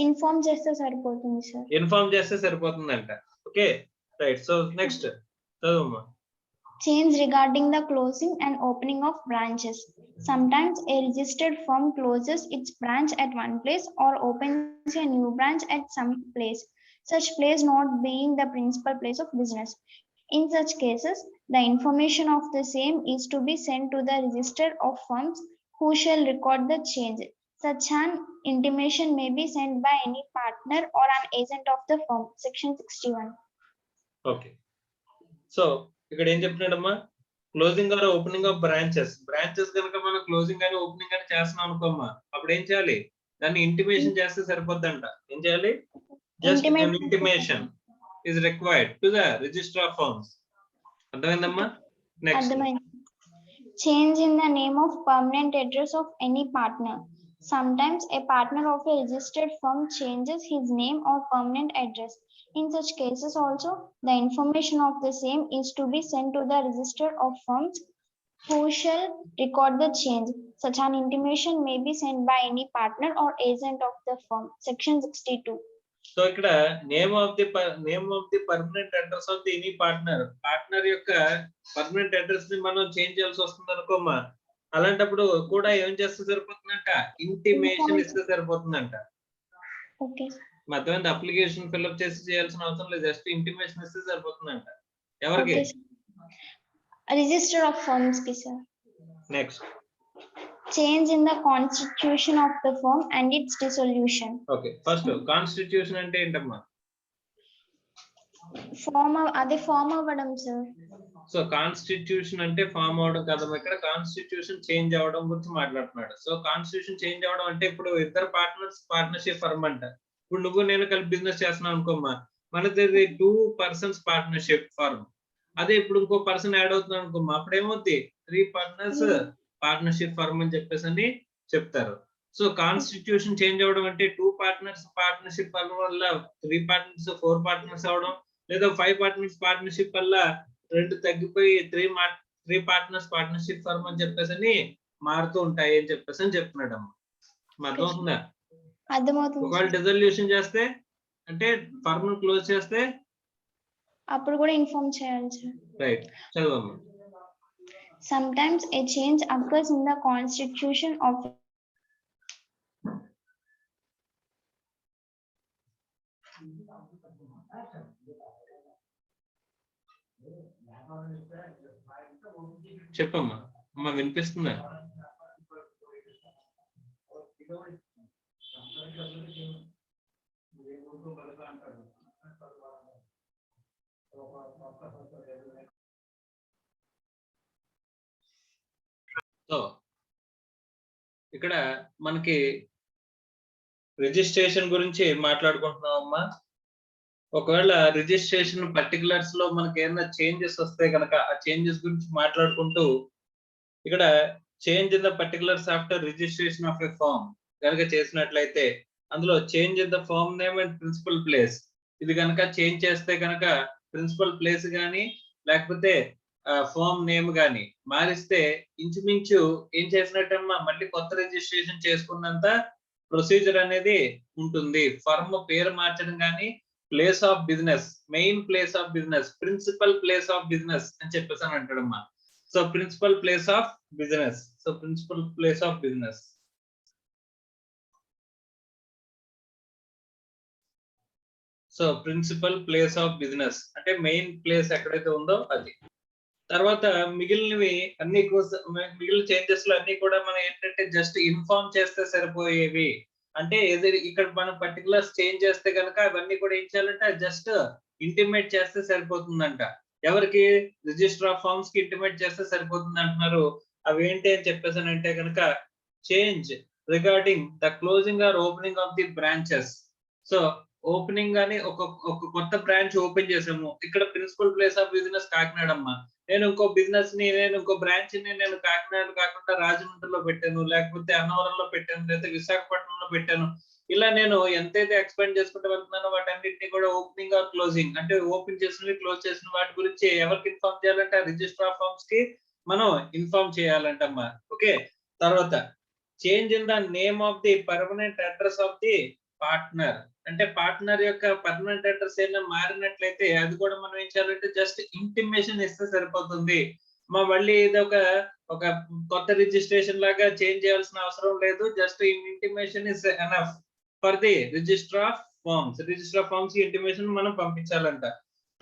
ఇన్ఫార్మ్ చేస్తే సరిపోతుంది సార్. ఇన్ఫార్మ్ చేస్తే సరిపోతుందంట. Okay right. సో నెక్స్ట్ చదువు. Change regarding the closing and opening of branches. Sometimes a registered firm closes its branch at one place or opens a new branch at some place, such place not being the principal place of business. In such cases, the information of the same is to be sent to the register of firms who shall record the change. Such an intimation may be sent by any partner or an agent of the firm. Section 61. Okay. So ఇక్కడ ఏం చెప్తున్నాడమ్మా, closing or opening of branches కనుక మనం closing కానీ opening కానీ చేస్తున్నాం అనుకోమ్మా, అప్పుడు ఏం చేయాలి, దాన్ని ఇంటిమేషన్ చేస్తే సరిపోద్దంట. ఏం చేయాలి, just intimation is required to the register of firms. అర్థమైందమ్మా? Next. Change in the name of permanent address of any partner. Sometimes a partner of a registered firm changes his name or permanent address. In such cases also, the information of the same is to be sent to the register of firms who shall record the change. Such an intimation may be sent by any partner or agent of the firm. Section 62. So ఇక్కడ name of the permanent address of the any partner యొక్క permanent address ని మనం change చేయాల్సి వస్తుంది అనుకోమ్మా, అలాంటప్పుడు కూడా ఏం చేస్తే సరిపోతుందంట, ఇంటిమేషన్ ఇస్తే సరిపోతుందంట. మొత్తం అప్లికేషన్ ఫిల్అప్ చేసి చేయాల్సిన అవసరం లేదు, జస్ట్ ఇంటిమేషన్ ఇస్తే సరిపోతుందంట. ఎవరికి? రిజిస్టర్ ఆఫ్ ఫర్మ్స్ కి sir. Next. Change in the constitution of the firm and its dissolution. Okay, first constitution అంటే ఏంటమ్మా? ఫామ్ అవ్వడం సార్. సో కాన్స్టిట్యూషన్ అంటే ఫామ్ అవడం కదమ్మా, ఇక్కడ కాన్స్టిట్యూషన్ చేంజ్ అవడం గురించి మాట్లాడుతున్నాడు. సో కాన్స్టిట్యూషన్ చేంజ్ అవడం అంటే ఇప్పుడు ఇద్దరు పార్ట్నర్షిప్ ఫర్మ్ అంట. ఇప్పుడు నువ్వు నేను కలిపి బిజినెస్ చేస్తున్నావు అనుకోమ్మా, మనది 2 persons పార్ట్నర్షిప్ ఫర్మ్. అదే ఇప్పుడు ఇంకో పర్సన్ యాడ్ అవుతున్నాడు అనుకోమ్మా, అప్పుడు ఏమవుద్ది, 3 partners పార్ట్నర్షిప్ ఫర్మ్ అని చెప్పేసి అని చెప్తారు. సో కాన్స్టిట్యూషన్ చేంజ్ అవడం అంటే 2 partners పార్ట్నర్షిప్ ఫర్మ్ వల్ల 3 partners 4 partners అవడం, లేదా 5 partners పార్ట్నర్షిప్ వల్ల 2 తగ్గిపోయి 3 partners పార్ట్నర్షిప్ ఫర్మ్ అని చెప్పేసి అని మారుతూ ఉంటాయి అని చెప్పేసి అని చెప్తున్నాడు అమ్మ. అర్థమవుతుందా? ఒకవేళ డిజల్యూషన్ చేస్తే అంటే ఫర్మ్ క్లోజ్ చేస్తే అప్పుడు కూడా ఇన్ఫార్మ్ చేయాలి సార్. రైట్, చదవమ్మా. Sometimes a change occurs in the constitution of చెప్పమ్మా. అమ్మా వినిపిస్తుందా? సో ఇక్కడ మనకి రిజిస్ట్రేషన్ గురించి మాట్లాడుకుంటున్నాం అమ్మా. ఒకవేళ రిజిస్ట్రేషన్ పర్టికులర్స్ లో మనకి ఏమైనా చేంజెస్ వస్తే కనుక ఆ చేంజెస్ గురించి మాట్లాడుకుంటూ ఇక్కడ change in the particulars after registration of a firm కనుక చేసినట్లయితే అందులో change in the firm name and principal place, ఇది కనుక చేంజ్ చేస్తే కనుక ప్రిన్సిపల్ ప్లేస్ గానీ లేకపోతే ఫార్మ్ నేమ్ గానీ మారిస్తే ఇంచుమించు ఏం చేసినట్టమ్మా, మళ్ళీ కొత్త రిజిస్ట్రేషన్ చేసుకున్నంత ప్రొసీజర్ అనేది ఉంటుంది. ఫర్మ్ పేరు మార్చడం కానీ, place of business, main place of business, principal place of business అని చెప్పేసి అని అంటాడమ్మా. So principal place of business, so principal place of business. So principal place of business అంటే మెయిన్ ప్లేస్ ఎక్కడైతే ఉందో అది. తర్వాత మిగిలినవి అన్ని మిగిలిన చేంజెస్ లో అన్ని కూడా మనం ఏంటంటే జస్ట్ ఇన్ఫార్మ్ చేస్తే సరిపోయేవి. అంటే ఇక్కడ మనం పర్టికులర్స్ చేంజ్ చేస్తే కనుక అవన్నీ కూడా ఏం చేయాలంటే జస్ట్ ఇంటిమేట్ చేస్తే సరిపోతుందంట. ఎవరికి? రిజిస్టర్ ఆఫ్ ఫార్మ్స్ కి ఇంటిమేట్ చేస్తే సరిపోతుంది అంటున్నారు. అవి ఏంటి అని చెప్పేసానంటే కనుక change regarding the closing or opening of the branches. So opening గానీ ఒక కొత్త బ్రాంచ్ ఓపెన్ చేసాము, ఇక్కడ principal place of business Kakinada అమ్మా. నేను ఇంకో బ్రాంచ్ ని నేను కాకినాడ కాకుండా రాజమండ్రిలో పెట్టాను, లేకపోతే అన్నవరంలో పెట్టాను, లేకపోతే విశాఖపట్నంలో పెట్టాను. ఇలా నేను ఎంతైతే ఎక్స్పాండ్ చేసుకుంటూ వెళ్తున్నానో వాటన్నిటిని కూడా ఓపెనింగ్ ఆర్ క్లోజింగ్ అంటే ఓపెన్ చేసినవి క్లోజ్ చేసిన వాటి గురించి ఎవరికి ఇన్ఫార్మ్ చేయాలంటే రిజిస్టర్ ఆఫ్ ఫార్మ్స్ కి మనం ఇన్ఫార్మ్ చేయాలంటమ్మా. ఓకే, తర్వాత change in the name of the permanent address of the partner. అంటే పార్ట్నర్ యొక్క పర్మనెంట్ అడ్రస్ ఏమైనా మారినట్లయితే అది కూడా మనం ఏం చేయాలంటే జస్ట్ ఇంటిమేషన్ ఇస్తే సరిపోతుంది. మళ్ళీ ఇది ఒక కొత్త రిజిస్ట్రేషన్ లాగా చేంజ్ చేయాల్సిన అవసరం లేదు. Just intimation is enough for the register of firms. Register of firms intimation మనం పంపించాలంట.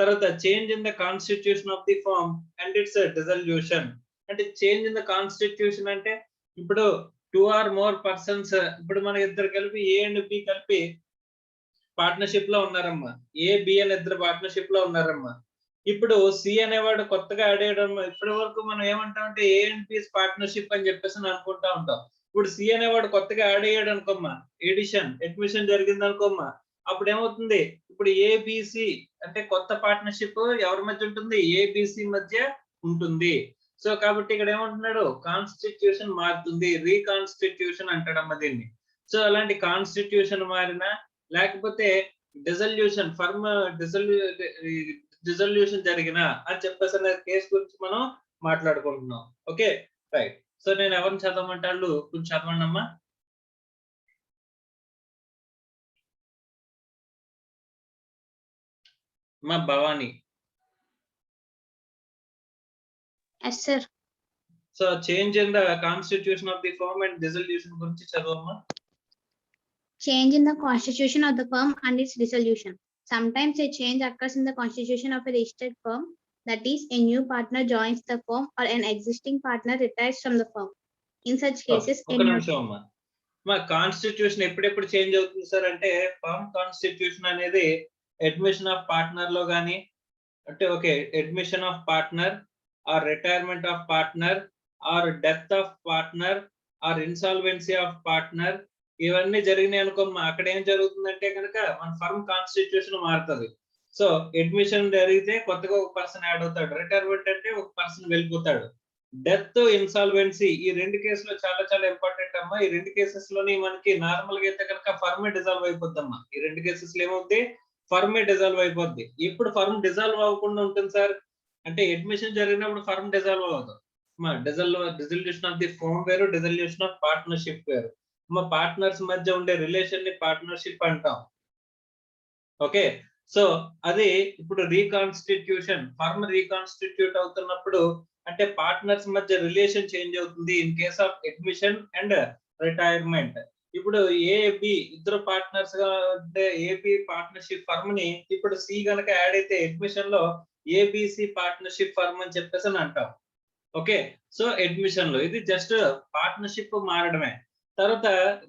తర్వాత change in the constitution of the firm and its dissolution. అంటే చేంజ్ ఇన్ ద కాన్స్టిట్యూషన్ అంటే ఇప్పుడు 2 or more persons, ఇప్పుడు మన ఇద్దరు కలిపి ఏ అండ్ బి కలిపి పార్ట్నర్షిప్ లో ఉన్నారమ్మా. ఏ బి అని ఇద్దరు పార్ట్నర్షిప్ లో ఉన్నారమ్మా. ఇప్పుడు సి అనేవాడు కొత్తగా యాడ్ అయ్యడం. ఇప్పటి వరకు మనం ఏమంటాం అంటే ఏ అండ్ బి పార్ట్నర్షిప్ అని చెప్పేసి అనుకుంటా ఉంటాం. ఇప్పుడు సి అనేవాడు కొత్తగా యాడ్ అయ్యాడు అనుకోమ్మా, అడ్మిషన్ జరిగింది అనుకోమ్మా, అప్పుడు ఏమవుతుంది, ఇప్పుడు ఏబిసి అంటే కొత్త పార్ట్నర్షిప్ ఎవరి మధ్య ఉంటుంది, ఏబిసి మధ్య ఉంటుంది. సో కాబట్టి ఇక్కడ ఏమంటున్నాడు, కాన్స్టిట్యూషన్ మారుతుంది, రీకాన్స్టిట్యూషన్ అంటాడమ్మా దీన్ని. సో అలాంటి కాన్స్టిట్యూషన్ మారినా లేకపోతే డిసల్యూషన్ ఫర్మ్ డిసల్యూషన్ జరిగినా అని చెప్పేసి కేసు గురించి మనం మాట్లాడుకుంటున్నాం. Okay right. సో నేను ఎవరిని చదవమంటాడు, కొంచెం చదవండి అమ్మా. మా Bhavani. Yes, sir. So change in the constitution of the firm and dissolution గురించి చదవమ్మా. Change in the constitution of the firm and its dissolution. Sometimes a change occurs in the constitution of a registered firm. That is, a new partner joins the firm or an existing partner retires from the firm. In such cases, ఒక నిమిషం అమ్మా. మా constitution ఎప్పుడెప్పుడు change అవుతుంది sir అంటే, firm constitution అనేది admission of partner లో గానీ, అంటే okay admission of partner or retirement of partner or death of partner or insolvency of partner, ఇవన్నీ జరిగినాయి అనుకోమ్మా, అక్కడ ఏం జరుగుతుందంటే కనుక మన ఫర్మ్ కాన్స్టిట్యూషన్ మారుతుంది. సో అడ్మిషన్ జరిగితే కొత్తగా ఒక పర్సన్ యాడ్ అవుతాడు, రిటైర్మెంట్ అంటే ఒక పర్సన్ వెళ్ళిపోతాడు, డెత్ ఇన్సాల్వెన్సీ ఈ రెండు కేసులు చాలా చాలా ఇంపార్టెంట్ అమ్మా. ఈ రెండు కేసెస్ లోని మనకి నార్మల్ గా అయితే కనుక ఫర్మే డిజాల్వ్ అయిపోద్ది అమ్మా. ఈ రెండు కేసెస్ లో ఏమవుద్ది, ఫర్మే డిజాల్వ్ అయిపోద్ది. ఇప్పుడు ఫర్మ్ డిజాల్వ్ అవ్వకుండా ఉంటుంది సార్ అంటే, అడ్మిషన్ జరిగినప్పుడు ఫర్మ్ డిజాల్వ్ అవ్వదు. డిజల్యూషన్ ఆఫ్ ది ఫర్మ్ వేరు, డిజల్యూషన్ ఆఫ్ పార్ట్నర్షిప్ వేరు. పార్ట్నర్స్ మధ్య ఉండే రిలేషన్ ని పార్ట్నర్షిప్ అంటాం. ఓకే సో అది ఇప్పుడు రీకాన్స్టిట్యూషన్, ఫర్మ్ రీకాన్స్టిట్యూట్ అవుతున్నప్పుడు అంటే పార్ట్నర్స్ మధ్య రిలేషన్ చేంజ్ అవుతుంది in case of admission and retirement. ఇప్పుడు ఏబి ఇద్దరు పార్ట్నర్స్ గా ఉంటే ఏబి పార్ట్నర్షిప్ ఫర్మ్ ని ఇప్పుడు సి గనక యాడ్ అయితే అడ్మిషన్ లో ఏబిసి పార్ట్నర్షిప్ ఫర్మ్ అని చెప్పేసి అంటాం. ఓకే సో అడ్మిషన్ లో ఇది జస్ట్ పార్ట్నర్షిప్ మారడమే. తర్వాత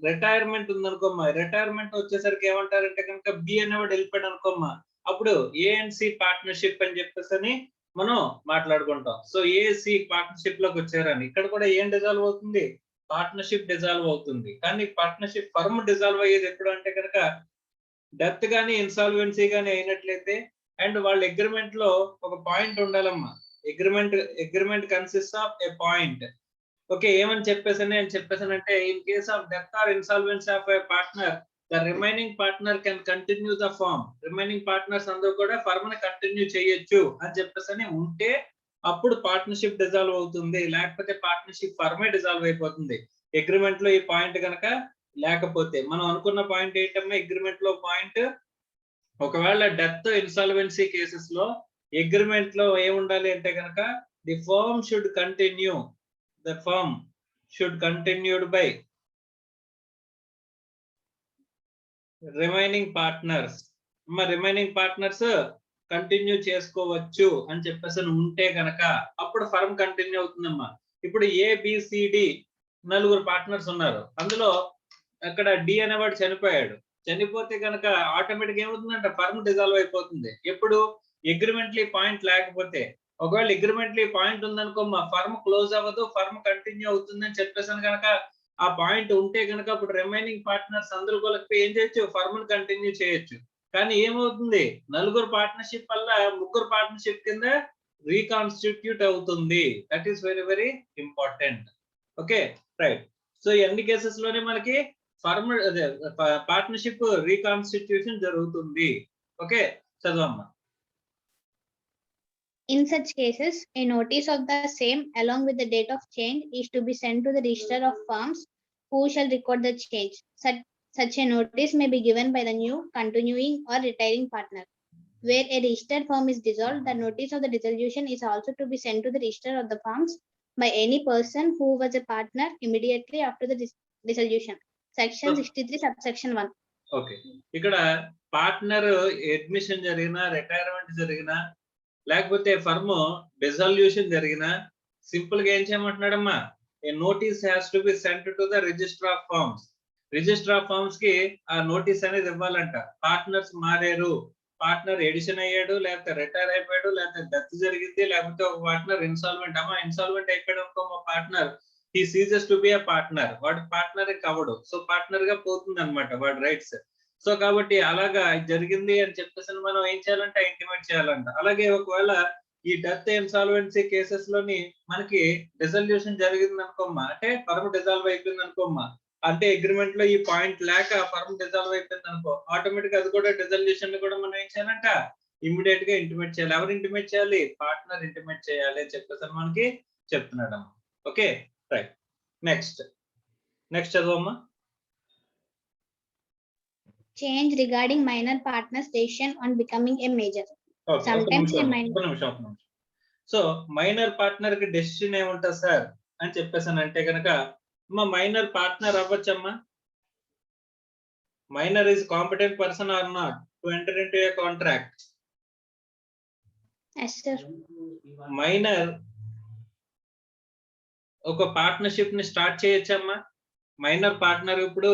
రిటైర్మెంట్ ఉందనుకోమ్మా, రిటైర్మెంట్ వచ్చేసరికి ఏమంటారంటే కనుక బి అనేవాడు వెళ్ళిపోయాడు అనుకోమ్మా, అప్పుడు ఏ అండ్ సి పార్ట్నర్షిప్ అని చెప్పేసి మనం మాట్లాడుకుంటాం. సో ఏసి పార్ట్నర్షిప్ లోకి వచ్చారని, ఇక్కడ కూడా ఏం డిజాల్వ్ అవుతుంది, పార్ట్నర్షిప్ డిజాల్వ్ అవుతుంది. కానీ పార్ట్నర్షిప్ ఫర్మ్ డిజాల్వ్ అయ్యేది ఎప్పుడు అంటే కనుక డెత్ గానీ ఇన్సాల్వెన్సీ గానీ అయినట్లయితే, అండ్ వాళ్ళ అగ్రిమెంట్ లో ఒక పాయింట్ ఉండాలమ్మా. Agreement consist of a point. Okay ఏమని చెప్పేసానంటే in case of death or insolvency of a partner, the remaining partner can continue the firm. Remaining partners అందరూ కూడా ఫర్మ్ ని కంటిన్యూ చేయొచ్చు అని చెప్పేసి ఉంటే అప్పుడు పార్ట్నర్షిప్ డిజాల్వ్ అవుతుంది. లేకపోతే పార్ట్నర్షిప్ ఫర్మే డిజాల్వ్ అయిపోతుంది అగ్రిమెంట్ లో ఈ పాయింట్ కనుక లేకపోతే. మనం అనుకున్న పాయింట్ ఏంటమ్మా, అగ్రిమెంట్ లో పాయింట్ ఒకవేళ డెత్ ఇన్సాల్వెన్సీ కేసెస్ లో అగ్రిమెంట్ లో ఏముండాలి అంటే కనుక the firm should continue, the firm should continued by remaining partners. Remaining partners continue చేసుకోవచ్చు అని చెప్పేసి ఉంటే గనక అప్పుడు ఫర్మ్ కంటిన్యూ అవుతుందమ్మా. ఇప్పుడు ఏబిసిడి నలుగురు పార్ట్నర్స్ ఉన్నారు, అందులో అక్కడ డి అనేవాడు చనిపోయాడు. చనిపోతే కనుక ఆటోమేటిక్ ఏమవుతుందంటే ఫర్మ్ డిజాల్వ్ అయిపోతుంది. ఎప్పుడు అగ్రిమెంట్లీ పాయింట్ లేకపోతే. ఒకవేళ అగ్రిమెంట్లీ పాయింట్ ఉందనుకోమ్మా, ఫర్మ్ క్లోజ్ అవ్వదు, ఫర్మ్ కంటిన్యూ అవుతుందని చెప్పేసాను కనుక ఆ పాయింట్ ఉంటే కనుక అప్పుడు రిమైనింగ్ పార్ట్నర్స్ అందరూ కలిపి ఏం చేయొచ్చు, ఫర్మ్ కంటిన్యూ చేయొచ్చు. కానీ ఏమవుతుంది, నలుగురు పార్ట్నర్షిప్ వల్ల ముగ్గురు పార్ట్నర్షిప్ కింద రీకాన్స్టిట్యూట్ అవుతుంది. That is very very important. Okay right. So ఈ అన్ని కేసెస్ లోనే మనకి ఫర్మ్ పార్ట్నర్షిప్ రీకాన్స్టిట్యూషన్ జరుగుతుంది. Okay చదవమ్మా. In such cases, a notice of the same along with the date of change is to be sent to the register of firms who shall record the change. Such a notice may be given by the new, continuing, or retiring partner. Where a registered firm is dissolved, the notice of the dissolution is also to be sent to the register of the firms by any person who was a partner immediately after the dissolution. Section 63, subsection 1. Okay, ఇక్కడ partner admission జరిగినా, retirement జరిగినా, లేకపోతే firm dissolution జరిగినా simple గా ఏం చేయమంటున్నాడమ్మా, a notice has to be sent to the register of firms. Register of firms కి ఆ నోటీస్ అనేది ఇవ్వాలంట. పార్ట్నర్స్ మారారు, పార్ట్నర్ ఎడిషన్ అయ్యాడు, లేకపోతే రిటైర్ అయిపోయాడు, లేకపోతే డెత్ జరిగింది, లేకపోతే ఒక పార్ట్నర్ ఇన్సాల్వెంట్. అమ్మా ఇన్సాల్వెంట్ అయిపోయాడు అనుకో మా partner, he ceases to be a partner. వాడు పార్ట్నర్ కావడు, సో పార్ట్నర్ గా పోతుంది అనమాట వాడి రైట్స్. సో కాబట్టి అలాగా జరిగింది అని చెప్పేసి మనం ఏం చేయాలంటే ఇంటిమేట్ చేయాలంట. అలాగే ఒకవేళ ఈ డెత్ ఇన్సాల్వెన్సీ కేసెస్ లోని మనకి డిజల్యూషన్ జరిగింది అనుకోమ్మా, అంటే ఫర్మ్ డిజాల్వ్ అయిపోయింది అనుకోమ్మా, అంటే అగ్రిమెంట్ లో ఈ పాయింట్ లేక ఫర్మ్ డిజాల్వ్ అయిపోయింది అనుకో, ఆటోమేటిక్ అది కూడా డిజల్యూషన్ కూడా మనం ఏం చేయాలంట ఇమ్మీడియట్ గా ఇంటిమేట్ చేయాలి. ఎవరు ఇంటిమేట్ చేయాలి? పార్ట్నర్ ఇంటిమేట్ చేయాలి అని చెప్పేసి మనకి చెప్తున్నాడు అమ్మా. ఓకే రైట్, నెక్స్ట్ చదవమ్మా. Change regarding minor partner's decision on becoming a major. Okay, Sometimes a నిమిషం. సో మైనర్ పార్ట్నర్ కి డెసిషన్ ఏముంటుంది సార్ అని చెప్పేసాను అంటే కనుక, అమ్మా మైనర్ పార్ట్నర్ అవ్వచ్చమ్మా. Minor is competent person or not to enter into a contract. Yes, sir. Minor ఒక పార్ట్నర్షిప్ ని స్టార్ట్ చేయొచ్చమ్మా. మైనర్ పార్ట్నర్ ఇప్పుడు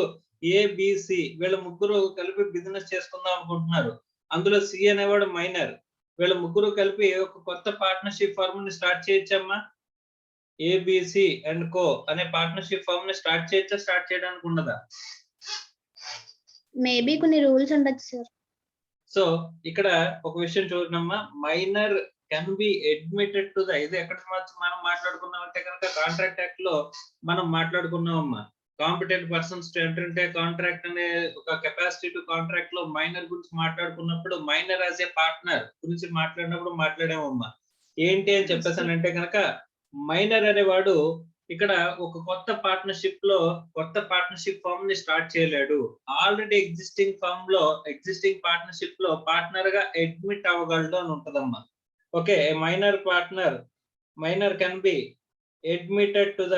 ఏబిసి వీళ్ళ ముగ్గురు కలిపి బిజినెస్ చేసుకుందాం అనుకుంటున్నారు. అందులో సి అనేవాడు మైనర్. వీళ్ళ ముగ్గురు కలిపి ఒక కొత్త పార్ట్నర్షిప్ ఫర్మ్ ని స్టార్ట్ చేయొచ్చమ్మా. ఏబిసి అండ్ కో అనే పార్ట్నర్షిప్ ఫర్మ్ ని స్టార్ట్ చేయొచ్చా, స్టార్ట్ చేయడానికి ఉండదా? Maybe కొన్ని రూల్స్ ఉండొచ్చు సార్. సో ఇక్కడ ఒక విషయం చూడమ్మా, minor can be admitted to the, ఇది ఎక్కడ మనం మాట్లాడుకున్నాం అంటే కనుక కాంట్రాక్ట్ యాక్ట్ లో మనం మాట్లాడుకున్నామమ్మా. Competent persons to enter into contract అనే ఒక కెపాసిటీ టు కాంట్రాక్ట్ లో మైనర్ గురించి మాట్లాడుకున్నప్పుడు మైనర్ యాజ్ ఏ పార్ట్నర్ గురించి మాట్లాడినప్పుడు మాట్లాడామమ్మా. ఏంటి అని చెప్పేసానంటే కనుక, మైనర్ అనేవాడు ఇక్కడ ఒక కొత్త పార్ట్నర్షిప్ ఫర్మ్ ని స్టార్ట్ చేయలేడు. ఆల్రెడీ ఎగ్జిస్టింగ్ ఫర్మ్ లో ఎగ్జిస్టింగ్ పార్ట్నర్షిప్ లో పార్ట్నర్ గా అడ్మిట్ అవ్వగలడు అని ఉంటదమ్మా. Okay, minor can be admitted to the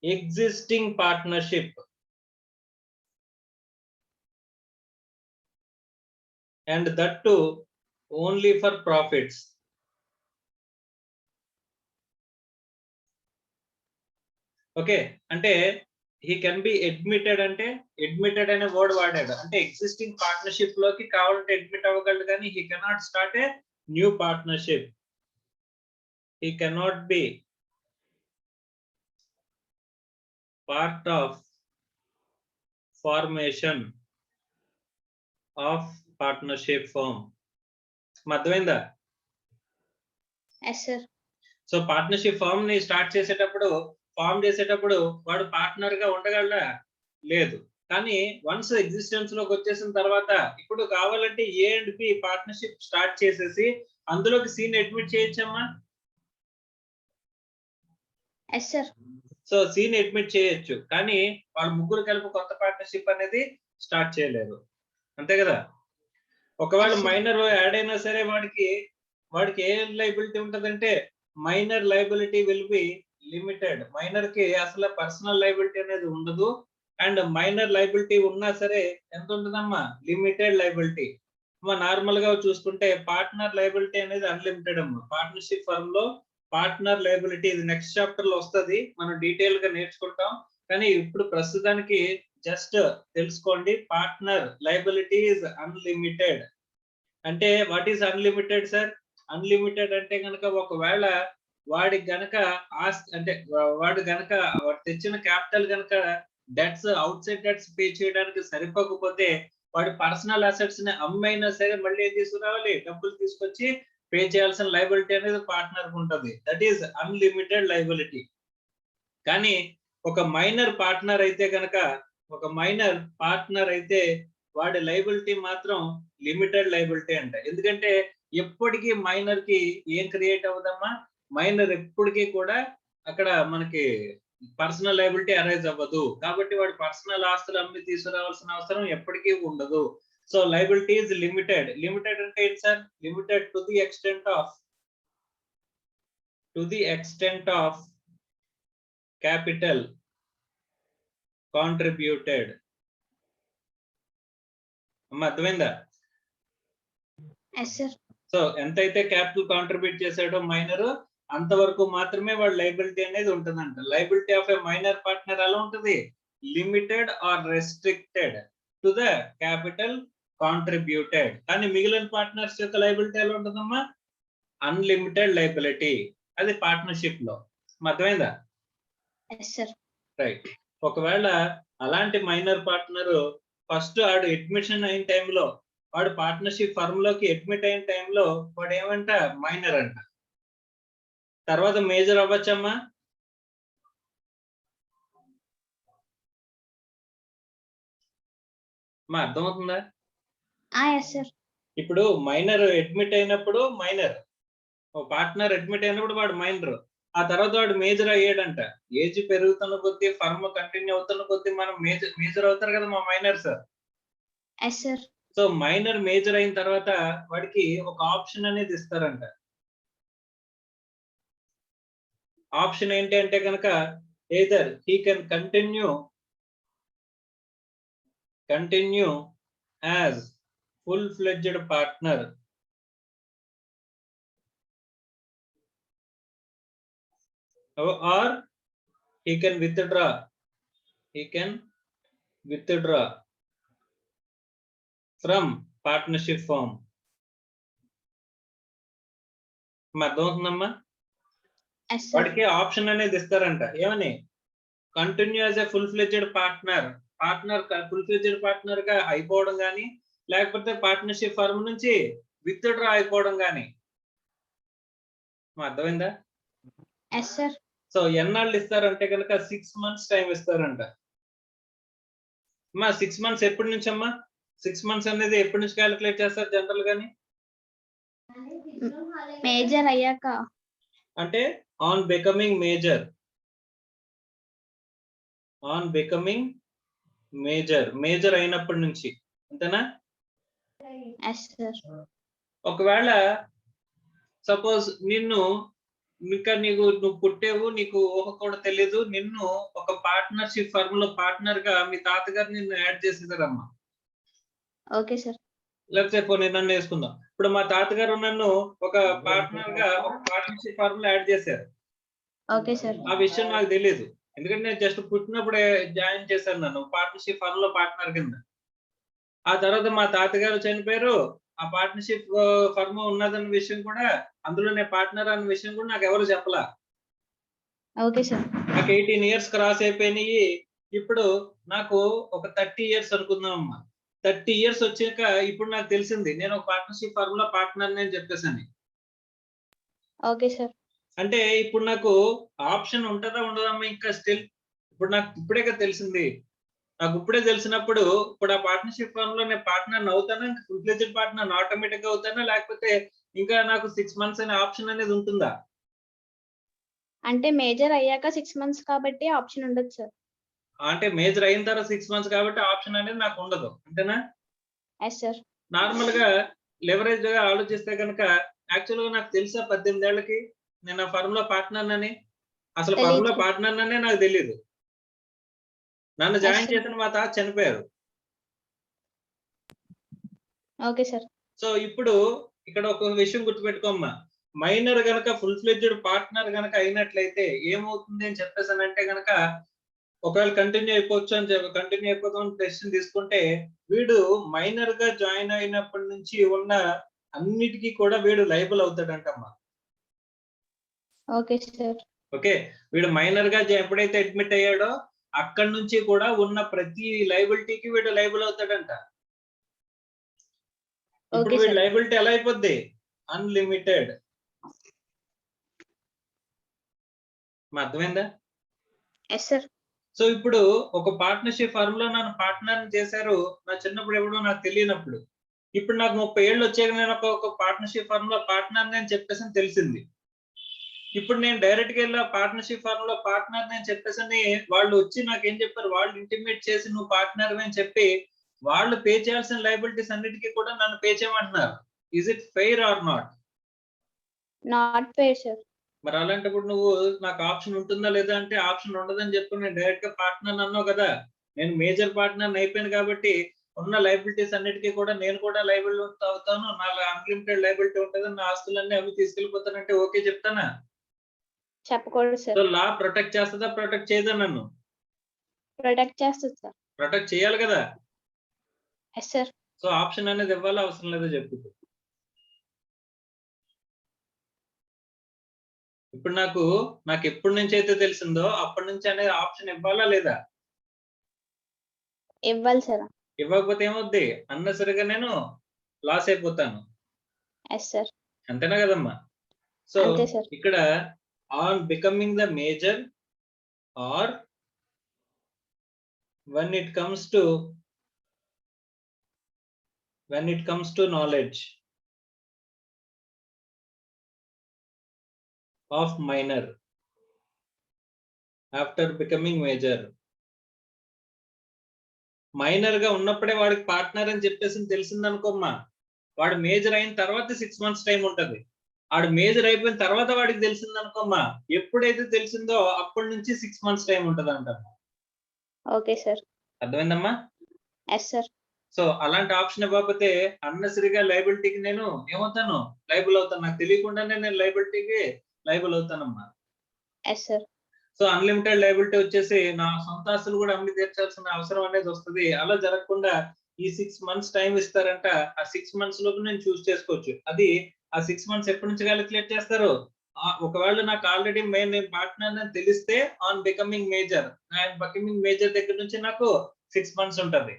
existing partnership and that too only for profits. Okay, అంటే he can be admitted, అంటే admitted అనే వర్డ్ వాడాడు అంటే ఎగ్జిస్టింగ్ పార్ట్నర్షిప్ లోకి కావాలంటే అడ్మిట్ అవ్వగలడు, కానీ he cannot start a new partnership. He cannot be part of formation of partnership firm. అర్థమైందా? Yes, sir. So partnership firm ని స్టార్ట్ చేసేటప్పుడు వాడు పార్ట్నర్ గా ఉండగలడా? లేదు. కానీ వన్స్ ఎగ్జిస్టెన్స్ లోకి వచ్చేసిన తర్వాత ఇప్పుడు కావాలంటే A and B partnership start చేసేసి అందులోకి సీన్ అడ్మిట్ చేయొచ్చమ్మా. Yes, sir. సో సీన్ అడ్మిట్ చేయొచ్చు, కానీ వాళ్ళు ముగ్గురు కలిపి కొత్త పార్ట్నర్షిప్ అనేది స్టార్ట్ చేయలేరు, అంతే కదా. ఒకవేళ మైనర్ యాడ్ అయినా సరే వాడికి ఏ లైబిలిటీ ఉంటదంటే minor liability will be limited. Minor కి అసలు పర్సనల్ లైబిలిటీ అనేది ఉండదు. అండ్ మైనర్ లైబిలిటీ ఉన్నా సరే ఎంత ఉంటుందమ్మా? Limited liability. నార్మల్ గా చూసుకుంటే పార్ట్నర్ లైబిలిటీ అనేది అన్లిమిటెడ్ అమ్మా. పార్ట్నర్షిప్ ఫర్మ్ లో పార్ట్నర్ లైబిలిటీ ఇది నెక్స్ట్ చాప్టర్ లో వస్తుంది, మనం డీటెయిల్ గా నేర్చుకుంటాం. కానీ ఇప్పుడు ప్రస్తుతానికి జస్ట్ తెలుసుకోండి, పార్ట్నర్ లైబిలిటీ ఇస్ అన్లిమిటెడ్. అంటే what is unlimited sir? Unlimited అంటే గనక ఒకవేళ వాడికి గనక అంటే వాడు తెచ్చిన క్యాపిటల్ గనక debts outside debts pay చేయడానికి సరిపోకపోతే వాడి పర్సనల్ అసెట్స్ ని అమ్మైనా సరే మళ్ళీ ఏం తీసుకురావాలి? డబ్బులు తీసుకొచ్చి పే చేయాల్సిన లైబిలిటీ అనేది పార్ట్నర్ ఉంటది. That is unlimited liability. కానీ ఒక మైనర్ పార్ట్నర్ అయితే వాడి లైబిలిటీ మాత్రం లిమిటెడ్ లైబిలిటీ అంట. ఎందుకంటే ఎప్పటికీ మైనర్ కి ఏం క్రియేట్ అవ్వదమ్మా, మైనర్ ఎప్పటికీ కూడా అక్కడ మనకి పర్సనల్ లైబిలిటీ అరైజ్ అవ్వదు. కాబట్టి వాడి పర్సనల్ ఆస్తులు అమ్మి తీసుకురావాల్సిన అవసరం ఎప్పటికీ ఉండదు. So liability is limited. Limited అంటే ఏంటి sir? Limited to the extent of capital contributed. అమ్మ అర్థమైందా? Yes, sir. సో ఎంతైతే క్యాపిటల్ కాంట్రిబ్యూట్ చేశాడో మైనర్, అంతవరకు మాత్రమే వాడి లైబిలిటీ అనేది ఉంటుందంట. Liability of a minor partner ఎలా ఉంటుంది? Limited or restricted to the capital contributed. కానీ మిగిలిన పార్ట్నర్స్ యొక్క లైబిలిటీ ఎలా ఉంటుందమ్మా? Unlimited liability. అది పార్ట్నర్షిప్ లో. అర్థమైందా? Yes, sir. రైట్. ఒకవేళ అలాంటి మైనర్ పార్ట్నర్ ఫస్ట్ ఆడు అడ్మిషన్ అయిన టైంలో, వాడు పార్ట్నర్షిప్ ఫర్మ్ లోకి అడ్మిట్ అయిన టైంలో వాడు ఏమంట? మైనర్ అంట. తర్వాత మేజర్ అవ్వచ్చమ్మా? అర్థమవుతుందా? Yes, sir. ఇప్పుడు మైనర్ అడ్మిట్ అయినప్పుడు మైనర్, పార్ట్నర్ అడ్మిట్ అయినప్పుడు వాడు మైనర్. ఆ తర్వాత వాడు మేజర్ అయ్యాడంట. ఏజ్ పెరుగుతున్న కొద్దీ, ఫర్మ్ కంటిన్యూ అవుతున్న కొద్దీ మనం మేజర్ అవుతారు కదా మా minors. Yes, sir. So minor major అయిన తర్వాత వాడికి ఒక ఆప్షన్ అనేది ఇస్తారంట. ఆప్షన్ ఏంటి అంటే కనుక either he can continue as full-fledged partner or he can withdraw from partnership firm. అర్థమవుతుందమ్మా? Yes, sir. వాడికి ఆప్షన్ అనేది ఇస్తారంట. ఏమని? Continue as a full-fledged partner గా అయిపోవడం గానీ, లేకపోతే పార్ట్నర్షిప్ ఫర్మ్ నుంచి విత్డ్రా అయిపోవడం గానీ. అర్థమైందా? Yes, sir. సో ఎన్నాళ్ళు ఇస్తారంటే కనుక 6 months టైం ఇస్తారంట. 6 months ఎప్పటి నుంచి అమ్మా? 6 months అనేది ఎప్పటి నుంచి క్యాలిక్యులేట్ చేస్తారు జనరల్ గాని? మేజర్ అయ్యాక. అంటే ఆన్ బికమింగ్ మేజర్ అయినప్పటి నుంచి, అంతేనా? Yes, sir. ఒకవేళ సపోజ్ నువ్వు పుట్టేవు, నీకు ఊహ కూడా తెలీదు, నిన్ను ఒక పార్ట్నర్షిప్ ఫర్మ్ లో పార్ట్నర్ గా మీ తాతగారు నిన్ను యాడ్ చేసేసారమ్మా. Okay, sir. లేకపోతే పోనీ నన్ను వేసుకుందాం. ఇప్పుడు మా తాతగారు నన్ను ఒక పార్ట్నర్ గా ఒక పార్ట్నర్షిప్ ఫర్మ్ లో యాడ్ చేశారు. Okay, sir. ఆ విషయం నాకు తెలియదు. ఎందుకంటే నేను జస్ట్ పుట్టినప్పుడే జాయిన్ చేశాను నన్ను పార్ట్నర్షిప్ ఫర్మ్ లో పార్ట్నర్ కింద. ఆ తర్వాత మా తాతగారు చనిపోయారు. ఆ పార్ట్నర్షిప్ ఫర్మ్ ఉన్నదన్న విషయం కూడా, అందులో నేను పార్ట్నర్ అన్న విషయం కూడా నాకు ఎవరు చెప్పలా. Okay, sir. నాకు 18 years క్రాస్ అయిపోయినాయి. ఇప్పుడు నాకు ఒక 30 years అనుకుందాం అమ్మా. 30 years వచ్చాక ఇప్పుడు నాకు తెలిసింది నేను ఒక పార్ట్నర్షిప్ ఫర్మ్ లో పార్ట్నర్ అని చెప్పేసాను. Okay, sir. అంటే ఇప్పుడు నాకు ఆప్షన్ ఉంటుందా ఉండదమ్మా? ఇంకా స్టిల్ ఇప్పుడు నాకు ఇప్పుడే తెలిసింది. నాకు ఇప్పుడే తెలిసినప్పుడు ఇప్పుడు ఆ పార్ట్నర్షిప్ ఫర్మ్ లో నేను పార్ట్నర్ అవుతానా? ఫుల్ ఫ్లెడ్జ్డ్ పార్ట్నర్ ఆటోమేటిక్ గా అవుతానా? లేకపోతే ఇంకా నాకు 6 months అనే ఆప్షన్ అనేది ఉంటుందా? అంటే మేజర్ అయ్యాక 6 months కాబట్టి ఆప్షన్ ఉండదు సార్. అంటే మేజర్ అయిన తర్వాత 6 months కాబట్టి ఆప్షన్ అనేది నాకు ఉండదు, అంతేనా? Yes, sir. నార్మల్ గా లెవరేజ్ గా ఆలోచిస్తే కనుక యాక్చువల్ గా నాకు తెలుసా 18 ఏళ్ళకి నేను ఆ ఫర్మ్ లో పార్ట్నర్ అని? అసలు ఫర్మ్ లో పార్ట్నర్ అనే నాకు తెలియదు. నన్ను జాయిన్ చేసిన మా తాత చనిపోయారు. Okay sir. సో ఇప్పుడు ఇక్కడ ఒక విషయం గుర్తుపెట్టుకోమ్మా, మైనర్ గనక ఫుల్ ఫ్లెడ్జ్డ్ పార్ట్నర్ గనక అయినట్లయితే ఏమవుతుంది అని చెప్పేసానంటే గనక ఒకవేళ కంటిన్యూ అయిపోతాం డెసిషన్ తీసుకుంటే వీడు మైనర్ గా జాయిన్ అయినప్పటి నుంచి ఉన్న అన్నిటికీ కూడా వీడు లైబుల్ అవుతాడంటమ్మా. Okay sir. ఓకే, వీడు మైనర్ గా ఎప్పుడైతే అడ్మిట్ అయ్యాడో అక్కడి నుంచి కూడా ఉన్న ప్రతి లైబిలిటీకి వీడు లైబుల్ అవుతాడంట. ఇప్పుడు వీడి లైబిలిటీ ఎలా అయిపోద్ది? అన్లిమిటెడ్. అర్థమైందా? Yes sir. సో ఇప్పుడు ఒక పార్ట్నర్షిప్ ఫర్మ్ లో నన్ను పార్ట్నర్ చేశారు నా చిన్నప్పుడు ఎప్పుడో నాకు తెలియనప్పుడు. ఇప్పుడు నాకు 30 ఏళ్ళు వచ్చాక నేను ఒక పార్ట్నర్షిప్ ఫర్మ్ లో పార్ట్నర్ అని చెప్పేసి తెలిసింది. ఇప్పుడు నేను డైరెక్ట్ గా వెళ్ళి పార్ట్నర్షిప్ ఫర్మ్ లో పార్ట్నర్ అని చెప్పేసి వాళ్ళు వచ్చి నాకేం చెప్పారు, వాళ్ళు ఇంటిమేట్ చేసి నువ్వు పార్ట్నర్ అని చెప్పి వాళ్ళు పే చేయాల్సిన లయబిలిటీస్ అన్నిటికీ కూడా నన్ను పే చేయమంటున్నారు. Is it fair or not? Not fair, sir. మరి అలాంటప్పుడు నువ్వు నాకు ఆప్షన్ ఉంటుందా లేదా అంటే ఆప్షన్ ఉండదని చెప్పి నేను డైరెక్ట్ గా పార్ట్నర్ అన్నావు కదా. నేను మేజర్ పార్ట్నర్ అయిపోయాను కాబట్టి ఉన్న లయబిలిటీస్ అన్నిటికీ కూడా నేను కూడా లయబుల్ అవుతాను. నా అన్లిమిటెడ్ లయబిలిటీ ఉంటుంది, నా ఆస్తులన్నీ అవి తీసుకెళ్ళిపోతానంటే ఓకే చెప్తానా? చెప్పకూడదు సో సార్. లా ప్రొటెక్ట్ చేస్తుందా ప్రొటెక్ట్ చేయదా? నన్ను ప్రొటెక్ట్ చేస్తుంది సార్. ప్రొటెక్ట్ చేయాలి కదా. Yes sir. సో ఆప్షన్ అనేది ఇవ్వాలా అవసరం లేదా చెప్పు. ఇప్పుడు నాకు ఎప్పటి నుంచి అయితే తెలిసిందో అప్పటి నుంచి అనేది ఆప్షన్ ఇవ్వాలా లేదా? ఇవ్వాలి సార్. ఇవ్వకపోతే ఏమవుద్ది, అన్నసరిగా నేను లాస్ అయిపోతాను. Yes sir. అంతేనా కదమ్మా? సో అంతే సార్. ఇక్కడ on becoming the major or when it comes to knowledge of minor after becoming major. Minor గా ఉన్నప్పుడే వాడికి పార్ట్నర్ అని చెప్పేసి తెలిసింది అనుకోమ్మా, వాడు మేజర్ అయిన తర్వాత 6 months టైం ఉంటది. వాడు మేజర్ అయిపోయిన తర్వాత వాడికి తెలిసింది అనుకోమ్మా, ఎప్పుడైతే తెలిసిందో అప్పటి నుంచి 6 months టైం ఉంటది అంట. Okay sir. అర్థమైందమ్మా? Yes sir. సో అలాంటి ఆప్షన్ ఇవ్వకపోతే అన్నెసరీగా లయబిలిటీకి నేను ఏమవుతాను, లయబుల్ అవుతాను. నాకు తెలియకుండానే నేను లయబిలిటీకి లయబుల్ అవుతానమ్మా. Yes sir. So unlimited liability వచ్చేసి నా సొంత ఆస్తులు కూడా అమ్మి తీర్చాల్సిన అవసరం అనేది వస్తుంది. అలా జరగకుండా ఈ 6 months టైం ఇస్తారంట. ఆ 6 months లోపు నేను చూస్ చేసుకోవచ్చు. అది ఆ 6 months ఎప్పటి నుంచి క్యాలిక్యులేట్ చేస్తారు? ఒకవేళ నాకు ఆల్రెడీ నేను పార్ట్నర్ అని తెలిస్తే on becoming major, becoming major దగ్గర నుంచి నాకు 6 months ఉంటది.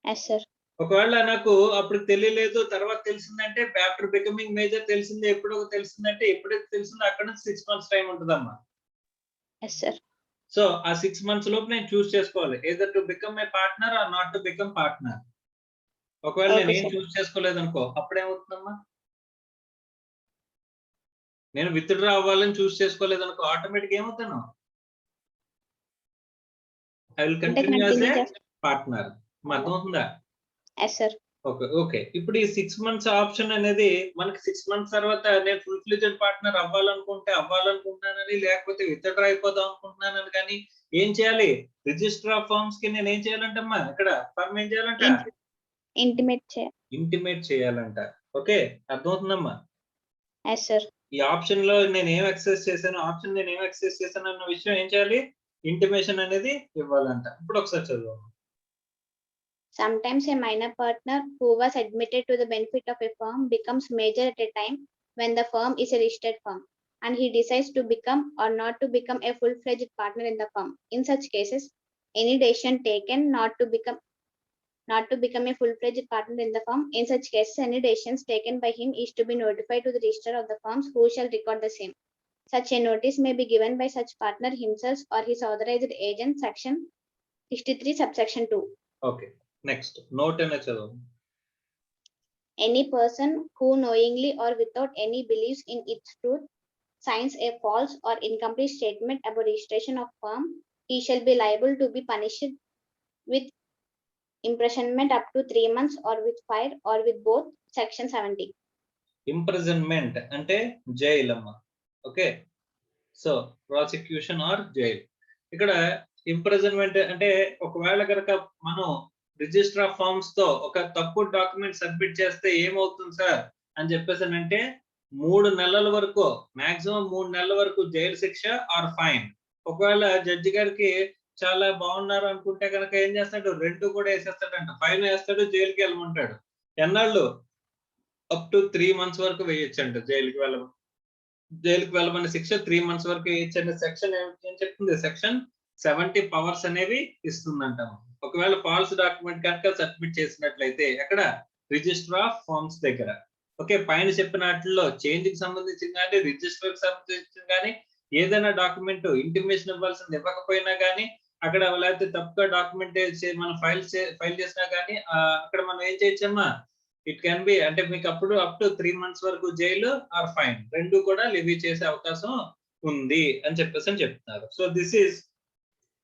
Yes sir. ఒకవేళ నాకు అప్పుడు తెలియలేదు తర్వాత తెలిసిందంటే ఆఫ్టర్ బికమింగ్ మేజర్ తెలిసింది, ఎప్పుడు తెలిసిందంటే ఎప్పుడైతే తెలిసిందో అక్కడ నుంచి 6 months టైం ఉంటదమ్మా. Yes sir. సో ఆ 6 months లోపు నేను చూస్ చేసుకోవాలి, either to become a partner or not to become partner. ఒకవేళ నేను ఏం చూస్ చేసుకోలేదు అనుకో, అప్పుడేమవుతుందమ్మా, నేను విత్డ్రా అవ్వాలని చూస్ చేసుకోలేదు అనుకో, ఆటోమేటిక్ ఏమవుతాను, I will continue as a partner. అర్థమవుతుందా? Yes sir. ఓకే. ఇప్పుడు ఈ 6 months ఆప్షన్ అనేది మనకి 6 months తర్వాత నేను ఫుల్ ఫ్లెడ్జ్డ్ పార్ట్నర్ అవ్వాలనుకుంటున్నానని, లేకపోతే విత్డ్రా అయిపోదాం అనుకుంటున్నానని కానీ ఏం చేయాలి? రిజిస్టర్ ఆఫ్ ఫర్మ్స్ కి నేను ఏం చేయాలంటమ్మా, ఇక్కడ ఫర్మ్ ఏం చేయాలంట? ఇంటిమేట్ చేయాలంట. ఓకే, అర్థమవుతుందమ్మా? Yes sir. ఈ ఆప్షన్ లో నేను ఏం ఎక్సెస్ చేశాను అన్న విషయం ఏం చేయాలి? ఇంటిమేషన్ అనేది ఇవ్వాలంట. ఇప్పుడు ఒకసారి చదువు. Sometimes a minor partner who was admitted to the benefit of a firm becomes major at a time when the firm is a listed firm and he decides to become or not to become a full-fledged partner in the firm. In such cases, any decision taken not to become a full-fledged partner in the firm, in such cases, any decisions taken by him is to be notified to the registrar of the firms who shall record the same. Such a notice may be given by such partner himself or his authorized agent, section 63, subsection 2. Okay. Next, note and chalo. Any person who knowingly or without any beliefs in its truth signs a false or incomplete statement about registration of firm, he shall be liable to be punished with imprisonment up to 3 months or with fine or with both, section 70. Imprisonment ante jail amma. Okay, so prosecution or jail. Ikkada imprisonment ante ఒకవేళ గనక మనం register of forms తో ఒక తప్పు document submit చేస్తే ఏమవుతుంది sir అని చెప్పేసానంటే 3 నెలల వరకు, మాక్సిమం 3 నెలల వరకు జైలు శిక్ష ఆర్ ఫైన్. ఒకవేళ జడ్జి గారికి చాలా బాగున్నారు అనుకుంటే కనుక ఏం చేస్తాడు, 2 కూడా వేసేస్తాడంట. ఫైన్ వేస్తాడు, జైలుకి వెళ్ళమంటాడు. ఎన్నాళ్ళు? అప్ టు 3 months వరకు వేయొచ్చంట జైలుకి వెళ్ళమని శిక్ష 3 months వరకు వేయొచ్చండి. సెక్షన్ ఏం చెప్తుంది? సెక్షన్ 70 పవర్స్ అనేవి ఇస్తుందంట. ఒకవేళ ఫాల్స్ డాక్యుమెంట్ కనుక సబ్మిట్ చేసినట్లయితే ఎక్కడ? రిజిస్టర్ ఆఫ్ ఫార్మ్స్ దగ్గర. ఓకే, పైన చెప్పినట్లో చేంజ్ కి సంబంధించి కానీ, రిజిస్టర్ కి సంబంధించి కానీ, ఏదైనా డాక్యుమెంట్ ఇంటిమేషన్ ఇవ్వాల్సింది ఇవ్వకపోయినా కానీ అక్కడ లేకపోతే తప్పుగా డాక్యుమెంట్ మనం ఫైల్ చేసినా కానీ అక్కడ మనం ఏం చేయొచ్చమ్మా, ఇట్ కెన్ బి అంటే మీకు అప్పుడు అప్ టు 3 months వరకు జైలు ఆర్ ఫైన్ రెండు కూడా లివీ చేసే అవకాశం ఉంది అని చెప్తున్నారు. So this is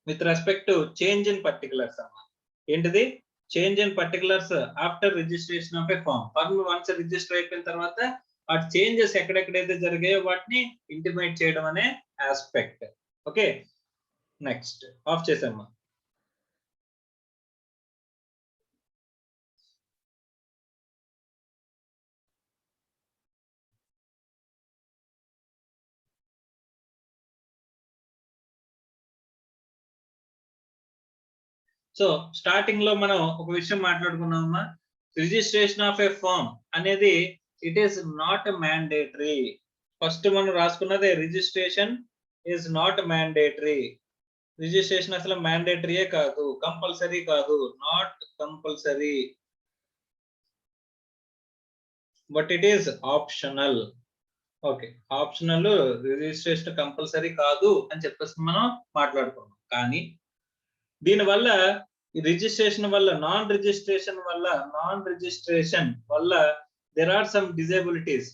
with respect to change in particulars అమ్మా. ఏంటిది change in particulars after registration of a firm once register అయిపోయిన తర్వాత ఆ చేంజెస్ ఎక్కడెక్కడైతే జరిగాయో వాటిని ఇంటిమేట్ చేయడం అనే ఆస్పెక్ట్. ఓకే, నెక్స్ట్ ఆఫ్ చేసామ్మా. సో స్టార్టింగ్ లో మనం ఒక విషయం మాట్లాడుకున్నామమ్మా, రిజిస్ట్రేషన్ ఆఫ్ ఏ ఫర్మ్ అనేది it is not mandatory. First మనం రాసుకున్నదే registration is not mandatory. Registration అసలు మ్యాండేటరీయే కాదు, కంపల్సరీ కాదు, not compulsory, but it is optional. Okay, optional, registration compulsory కాదు అని చెప్పేసి మనం మాట్లాడుకున్నాం. కానీ దీనివల్ల రిజిస్ట్రేషన్ వల్ల నాన్ రిజిస్ట్రేషన్ వల్ల there are some disabilities.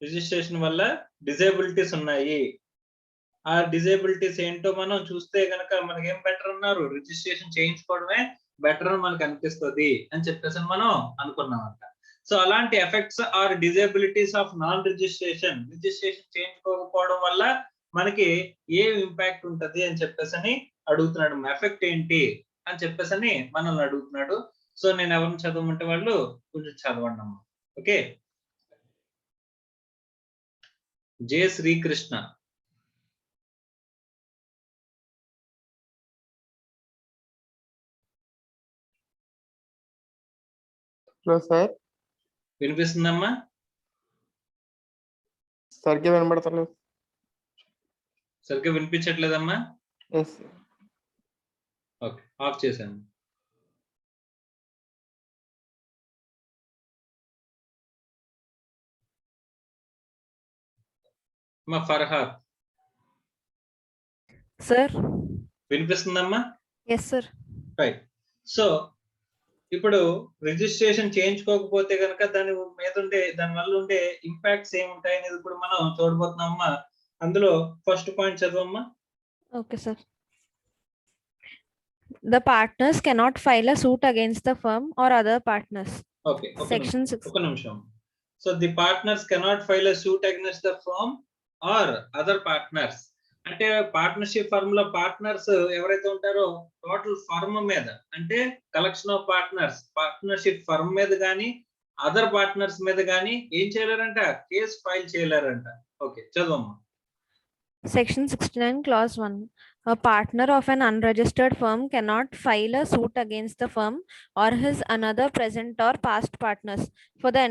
Registration వల్ల డిజేబిలిటీస్ ఉన్నాయి. ఆ డిజేబిలిటీస్ ఏంటో మనం చూస్తే గనక మనకి ఏం బెటర్ అన్నారు, రిజిస్ట్రేషన్ చేయించుకోవడమే బెటర్ అని మనకు అనిపిస్తుంది అని చెప్పేసి మనం అనుకున్నామంట. సో అలాంటి effects or disabilities of non registration చేయించుకోకపోవడం వల్ల మనకి ఏం ఇంపాక్ట్ ఉంటది అని చెప్పేసి అడుగుతున్నాడు. ఎఫెక్ట్ ఏంటి అని చెప్పేసి మనల్ని అడుగుతున్నాడు. సో నేను ఎవరిని చదవమంటే వాళ్ళు కొంచెం చదవండి అమ్మా. Okay, J Srikrishna. సార్ వినిపిస్తుందమ్మా? సరిగ్గా వినబడతలేదు. సరిగ్గా వినిపించట్లేదమ్మా? ఎస్ ఓకే, ఆఫ్ చేశాను. మా ఫర్హాద్ సార్. వినిపిస్తుందమ్మా? Yes sir. రైట్. సో ఇప్పుడు రిజిస్ట్రేషన్ చేయించుకోకపోతే కనుక దాని వల్ల ఉండే ఇంపాక్ట్స్ ఏముంటాయి అనేది ఇప్పుడు మనం చూడబోతున్నామమ్మా. అందులో ఫస్ట్ పాయింట్ చదవమ్మా. Okay sir. The partners cannot file a suit against the firm or other partners. Okay. Section 6. ఒక నిమిషం. So the partners cannot file a suit against the firm or other partners. అంటే partnership firm లో partners ఎవరైతే ఉంటారో total firm మీద అంటే collection of partnership firm మీద కానీ అదర్ పార్ట్నర్స్ మీద కానీ ఏం చేయలేరంట, కేసు ఫైల్ చేయలేరంట. ఓకే, చదవమ్మా. Section 69 clause 1. A partner of an unregistered firm cannot file a suit against the firm or his another present or past partners for the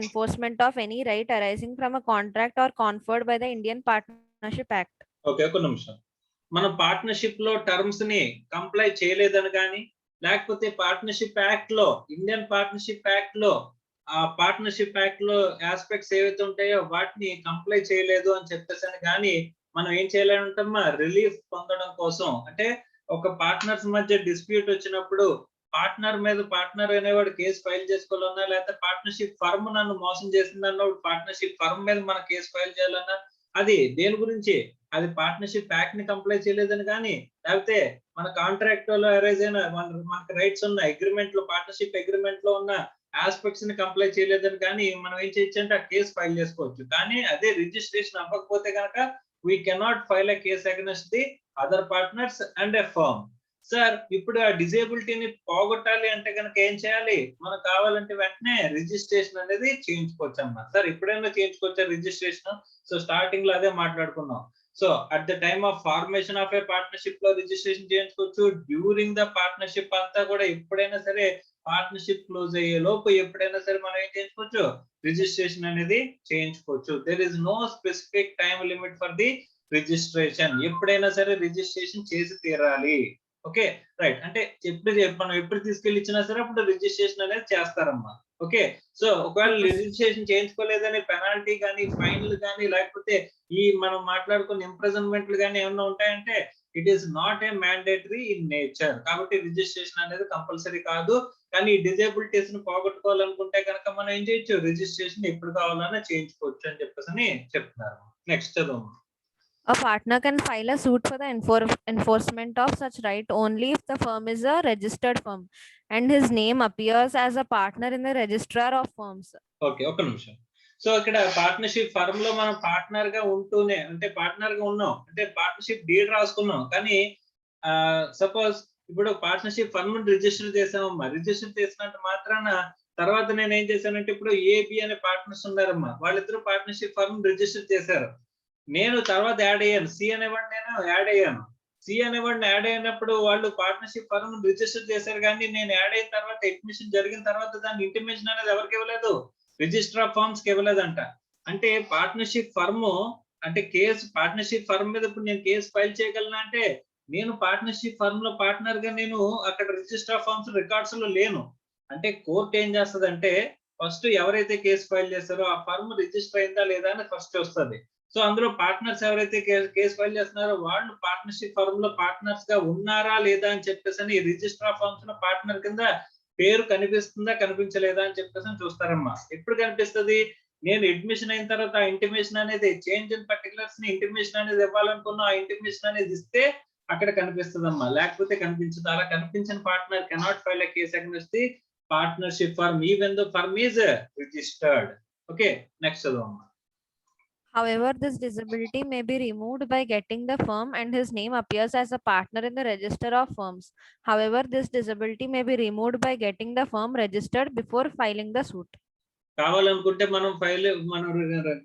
enforcement of any right arising from a contract or conferred by the Indian Partnership Act. Okay, ఒక నిమిషం. మనం partnership లో terms ని comply చేయలేదని కానీ లేకపోతే partnership act లో Indian partnership act లో ఆ పార్ట్నర్షిప్ యాక్ట్ లో ఆస్పెక్ట్స్ ఏవైతే ఉంటాయో వాటిని కంప్లై చేయలేదు అని చెప్పేసి కానీ మనం ఏం చేయాలంటమ్మా, రిలీఫ్ పొందడం కోసం అంటే ఒక పార్ట్నర్స్ మధ్య డిస్ప్యూట్ వచ్చినప్పుడు పార్ట్నర్ అనేవాడు కేసు ఫైల్ చేసుకోవాలన్నా లేకపోతే పార్ట్నర్షిప్ ఫర్మ్ నన్ను మోసం చేసిందన్న పార్ట్నర్షిప్ ఫర్మ్ మీద మన కేసు ఫైల్ చేయాలన్నా అది దేని గురించి, అది పార్ట్నర్షిప్ యాక్ట్ ని కంప్లై చేయలేదని కానీ లేకపోతే మన కాంట్రాక్ట్ లో అరైజ్ అయిన మనకి రైట్స్ ఉన్న అగ్రిమెంట్ లో పార్ట్నర్షిప్ అగ్రిమెంట్ లో ఉన్న ఆస్పెక్ట్స్ ని కంప్లై చేయలేదని కానీ మనం ఏం చేయొచ్చు అంటే ఆ కేసు ఫైల్ చేసుకోవచ్చు. కానీ అదే రిజిస్ట్రేషన్ అవ్వకపోతే కనుక we cannot file a case against the other partners and a firm. Sir ఇప్పుడు ఆ డిజేబిలిటీని పోగొట్టాలి అంటే కనుక ఏం చేయాలి, మనకు కావాలంటే వెంటనే రిజిస్ట్రేషన్ అనేది చేయించుకోవచ్చు అమ్మా. సార్ ఎప్పుడైనా చేయించుకోవచ్చా రిజిస్ట్రేషన్? సో స్టార్టింగ్ లో అదే మాట్లాడుకున్నాం. So at the time of formation of A partnership లో రిజిస్ట్రేషన్ చేయించుకోవచ్చు. డ్యూరింగ్ ద పార్ట్నర్షిప్ అంతా కూడా ఎప్పుడైనా సరే పార్ట్నర్షిప్ క్లోజ్ అయ్యే లోపు ఎప్పుడైనా సరే మనం ఏం చేయించుకోవచ్చు, రిజిస్ట్రేషన్ అనేది చేయించుకోవచ్చు. There is no specific time limit for the registration. ఎప్పుడైనా సరే రిజిస్ట్రేషన్ చేసి తీరాలి. Okay, right. అంటే మనం ఎప్పుడు తీసుకెళ్ళి ఇచ్చినా సరే అప్పుడు రిజిస్ట్రేషన్ అనేది చేస్తారమ్మా. ఓకే, సో ఒకవేళ రిజిస్ట్రేషన్ చేయించుకోలేదని పెనాల్టీ కానీ ఫైన్లు కానీ లేకపోతే ఈ మనం మాట్లాడుకున్న ఇంప్రిజన్మెంట్లు కానీ ఏమన్నా ఉంటాయంటే it is not a mandatory in nature. కాబట్టి రిజిస్ట్రేషన్ అనేది కంపల్సరీ కాదు. కానీ ఈ డిజేబిలిటీస్ ని పోగొట్టుకోవాలనుకుంటే కనుక మనం ఏం చేయొచ్చు, రిజిస్ట్రేషన్ ఎప్పుడు కావాలన్నా చేయించుకోవచ్చు అని చెప్పేసి చెప్తున్నారు. నెక్స్ట్ చదువు. A partner can file a suit for the enforcement of such right only if the firm is a registered firm and his name appears as a partner in the registrar of firms. Okay, ఒక నిమిషం. So ఇక్కడ partnership firm లో మనం partner గా ఉంటూనే అంటే partner గా ఉన్నాం అంటే పార్ట్నర్షిప్ డీడ్ రాసుకున్నాం. కానీ సపోజ్ ఇప్పుడు పార్ట్నర్షిప్ ఫర్మ్ రిజిస్టర్ చేసామమ్మా. రిజిస్టర్ చేసినంత మాత్రాన తర్వాత నేను ఏం చేశానంటే ఇప్పుడు ఏబి అనే పార్ట్నర్స్ ఉన్నారమ్మా. వాళ్ళిద్దరూ పార్ట్నర్షిప్ ఫర్మ్ రిజిస్టర్ చేశారు. నేను తర్వాత యాడ్ అయ్యాను. సి అనేవాడిని నేను యాడ్ అయ్యాను. సి అనేవాడిని యాడ్ అయినప్పుడు వాళ్ళు పార్ట్నర్షిప్ ఫర్మ్ రిజిస్టర్ చేశారు. కానీ నేను యాడ్ అయిన తర్వాత అడ్మిషన్ జరిగిన తర్వాత దాని ఇంటిమేషన్ అనేది ఎవరికి ఇవ్వలేదు, రిజిస్టర్ ఆఫ్ ఫర్మ్స్ కి ఇవ్వలేదంట. అంటే పార్ట్నర్షిప్ ఫర్మ్ అంటే కేసు పార్ట్నర్షిప్ ఫర్మ్ మీద ఇప్పుడు నేను కేసు ఫైల్ చేయగలను అంటే నేను పార్ట్నర్షిప్ ఫర్మ్ లో పార్ట్నర్ గా నేను అక్కడ రిజిస్టర్ ఆఫ్ ఫర్మ్స్ రికార్డ్స్ లో లేను. అంటే కోర్టు ఏం చేస్తుంది అంటే ఫస్ట్ ఎవరైతే కేసు ఫైల్ చేస్తారో ఆ ఫర్మ్ రిజిస్టర్ అయిందా లేదా అని ఫస్ట్ వస్తుంది. సో అందులో పార్ట్నర్స్ ఎవరైతే కేసు ఫైల్ చేస్తున్నారో వాళ్ళు పార్ట్నర్షిప్ ఫర్మ్ లో పార్ట్నర్స్ గా ఉన్నారా లేదా అని చెప్పేసి రిజిస్టర్ ఆఫ్ ఫర్మ్స్ లో పార్ట్నర్ కింద పేరు కనిపిస్తుందా కనిపించలేదా అని చెప్పేసి చూస్తారమ్మా. ఎప్పుడు కనిపిస్తుంది, నేను అడ్మిషన్ అయిన తర్వాత ఆ ఇంటిమేషన్ అనేది చేంజ్ ఇన్ పర్టికులర్స్ ని ఇంటిమేషన్ అనేది ఇవ్వాలనుకున్నా ఆ ఇంటిమేషన్ అనేది ఇస్తే అక్కడ కనిపిస్తుందమ్మా. లేకపోతే కనిపించదు. అలా కనిపించిన partner cannot file a case against the partnership firm even though firm is registered. Okay, next చదవమ్మా. However, this disability may be removed by getting the firm and his name appears as a partner in the register of firms. However, this disability may be removed by getting the firm registered before filing the suit. కావాలనుకుంటే మనం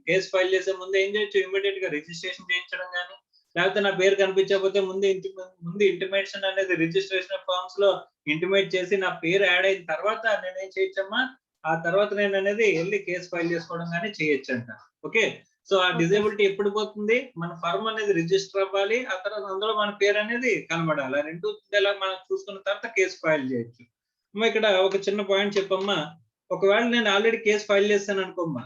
case file చేసే ముందు ఏం చేయొచ్చు, immediate గా registration చేయించడం కానీ లేకపోతే నా పేరు కనిపించకపోతే ముందు ఇంటిమేషన్ అనేది రిజిస్ట్రేషన్ ఫార్మ్స్ లో ఇంటిమేట్ చేసి నా పేరు యాడ్ అయిన తర్వాత నేను ఏం చేయొచ్చమ్మా, ఆ తర్వాత నేను అనేది వెళ్ళి కేసు ఫైల్ చేసుకోవడం కానీ చేయొచ్చు అంట. ఓకే, సో ఆ డిజేబిలిటీ ఎప్పుడు పోతుంది, మన ఫర్మ్ అనేది రిజిస్టర్ అవ్వాలి, ఆ తర్వాత అందులో మన పేరు అనేది కనబడాలి. రెండు మనం చూసుకున్న తర్వాత కేసు ఫైల్ చేయొచ్చు. అమ్మా ఇక్కడ ఒక చిన్న పాయింట్ చెప్పమ్మా. ఒకవేళ నేను ఆల్రెడీ కేసు ఫైల్ చేస్తాను అనుకోమ్మా,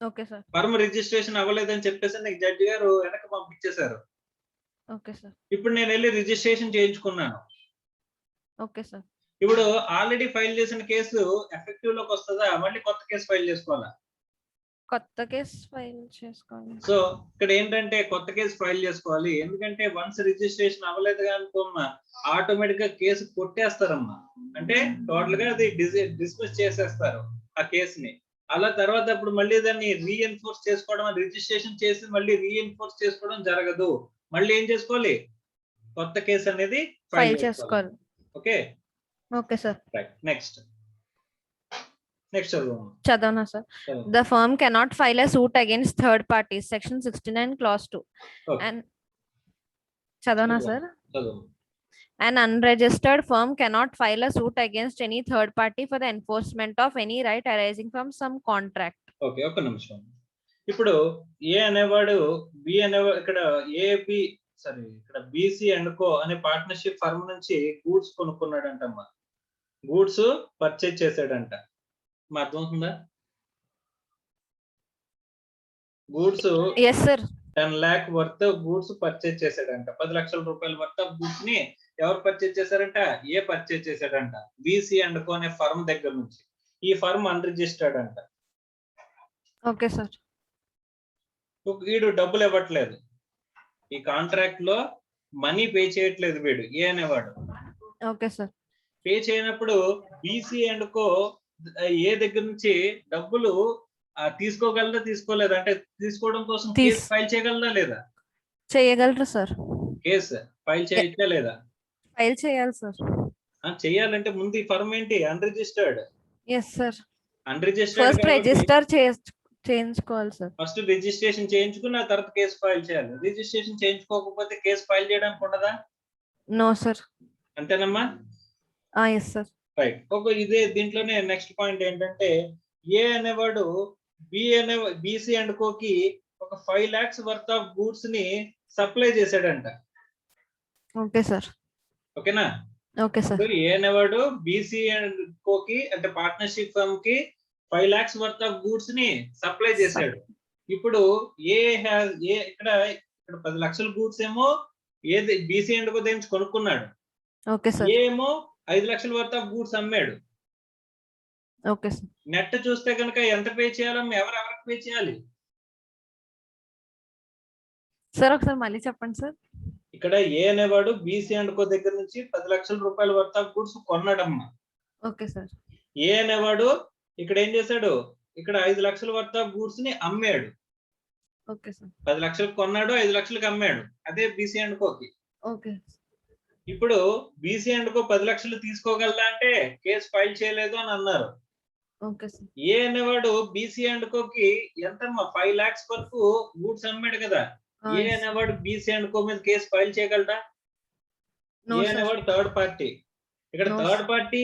ఓకే సార్, ఫర్మ్ రిజిస్ట్రేషన్ అవ్వలేదని చెప్పేసి నీకు జడ్జి గారు వెనక పంపించేశారు. ఓకే సార్, ఇప్పుడు నేను వెళ్ళి రిజిస్ట్రేషన్ చేయించుకున్నాను. Okay sir. ఇప్పుడు ఆల్రెడీ ఫైల్ చేసిన కేసు ఎఫెక్టివ్ లోకి వస్తుందా, మళ్ళీ కొత్త కేసు ఫైల్ చేసుకోవాలా? కొత్త కేసు ఫైల్ చేసుకోవాలి. సో ఇక్కడ ఏంటంటే కొత్త కేసు ఫైల్ చేసుకోవాలి. ఎందుకంటే వన్స్ రిజిస్ట్రేషన్ అవ్వలేదు అనుకోమ్మా ఆటోమేటిక్ గా కేసు కొట్టేస్తారమ్మా. అంటే టోటల్ గా అది డిస్మిస్ చేసేస్తారు ఆ కేసుని. అలా తర్వాత ఇప్పుడు మళ్ళీ దాన్ని రీఎన్ఫోర్స్ చేసుకోవడం, రిజిస్ట్రేషన్ చేసి మళ్ళీ రీఎన్ఫోర్స్ చేసుకోవడం జరగదు. మళ్ళీ ఏం చేసుకోవాలి, కొత్త కేసు అనేది ఫైల్ చేసుకోవాలి. Okay, okay sir. Right, next చదవనా sir? The firm cannot file a suit against third parties, section 69 clause 2. And చదవనా sir? An unregistered firm cannot file a suit against any third party for the enforcement of any right arising from some contract. Okay, ఒక నిమిషం. ఇప్పుడు ఏ అనేవాడు B అనేవాడు ఇక్కడ ఇక్కడ BC and co అనే partnership firm నుంచి గూడ్స్ కొనుక్కున్నాడంటమ్మా. గూడ్స్ పర్చేజ్ చేశాడంట. మా అర్థమవుతుందా? Goods 10 lakh worth goods purchase చేశాడంట. 10 లక్షల రూపాయల వర్త్ ఆఫ్ గూడ్స్ ని ఎవరు పర్చేజ్ చేశారంట, ఏ పర్చేజ్ చేశాడంట, బిసి అండ్ కో అనే ఫర్మ్ దగ్గర నుంచి. ఈ ఫర్మ్ అన్రిజిస్టర్డ్ అంట. Okay sir. వీడు డబ్బులు ఇవ్వట్లేదు, ఈ కాంట్రాక్ట్ లో మనీ పే చేయట్లేదు వీడు ఏ అనేవాడు. Okay sir. పే చేయనప్పుడు బిసి అండ్ కో ఏ దగ్గర నుంచి డబ్బులు తీసుకోగలరా తీసుకోలేదా, అంటే తీసుకోవడం కోసం కేసు ఫైల్ చేయగలరా లేదా? చేయగలరు సార్. కేసు ఫైల్ చేయట్లే లేదా? ఫైల్ చేయాలి సార్. చేయాలంటే ముందు ఈ ఫర్మ్ ఏంటి, unregistered. Yes sir. Unregistered first register చేయించుకోవాలి సార్. ఫస్ట్ రిజిస్ట్రేషన్ చేయించుకుని ఆ తర్వాత కేసు ఫైల్ చేయాలి. రిజిస్ట్రేషన్ చేయించుకోకపోతే కేసు ఫైల్ చేయడానికి ఉండదా? No sir. అంతేనమ్మా? Yes sir. రైట్. ఇదే దీంట్లోనే నెక్స్ట్ పాయింట్ ఏంటంటే ఏ అనేవాడు బిసి అండ్ కోకి ఒక 5 lakhs వర్త్ ఆఫ్ గూడ్స్ ని సప్లై చేశాడంట. Okay sir. ఓకేనా? Okay, sir. ఇప్పుడు ఏ అనేవాడు బీసీ అండ్ కోకి అంటే పార్ట్నర్షిప్ ఫర్మ్ కి 5 lakhs వర్త్ ఆఫ్ గూడ్స్ ని సప్లై చేశాడు. ఇప్పుడు ఇక్కడ 10 లక్షల గూడ్స్ ఏమో ఏది బీసీ అండ్ కో నుంచి కొనుక్కున్నాడు. Okay, sir. ఏమో 5 లక్షల వర్త్ ఆఫ్ గూడ్స్ అమ్మాడు. Okay, sir. నెట్ చూస్తే కనుక ఎంత పే చేయాలమ్మా, ఎవరెవరికి పే చేయాలి? సార్ ఒకసారి మళ్ళీ చెప్పండి సార్. ఇక్కడ ఏ అనేవాడు బీసీ అండ్ కో దగ్గర నుంచి 10 లక్షల రూపాయల వర్త్ ఆఫ్ గూడ్స్ కొన్నాడమ్మా. Okay sir. ఏ అనేవాడు ఇక్కడ ఏం చేశాడు, ఇక్కడ 5 లక్షల వర్త్ ఆఫ్ గూడ్స్ ని అమ్మాడు. Okay sir. 10 లక్షలకు కొన్నాడు, 5 లక్షలకు అమ్మాడు. అదే బీసీ అండ్ కోకి. ఓకే. ఇప్పుడు బీసీ అండ్ కో 10 లక్షలు తీసుకోగలదా అంటే కేసు ఫైల్ చేయలేదు అని అన్నారు. Okay sir. ఏ అనేవాడు బీసీ అండ్ కోకి ఎంతమ్మా 5 lakhs వరకు గూడ్స్ అమ్మాడు కదా. ఏ అనేవాడు బీసీ అండ్ కో మీద కేసు ఫైల్ చేయగలడా? ఏ అనేవాడు థర్డ్ పార్టీ. ఇక్కడ థర్డ్ పార్టీ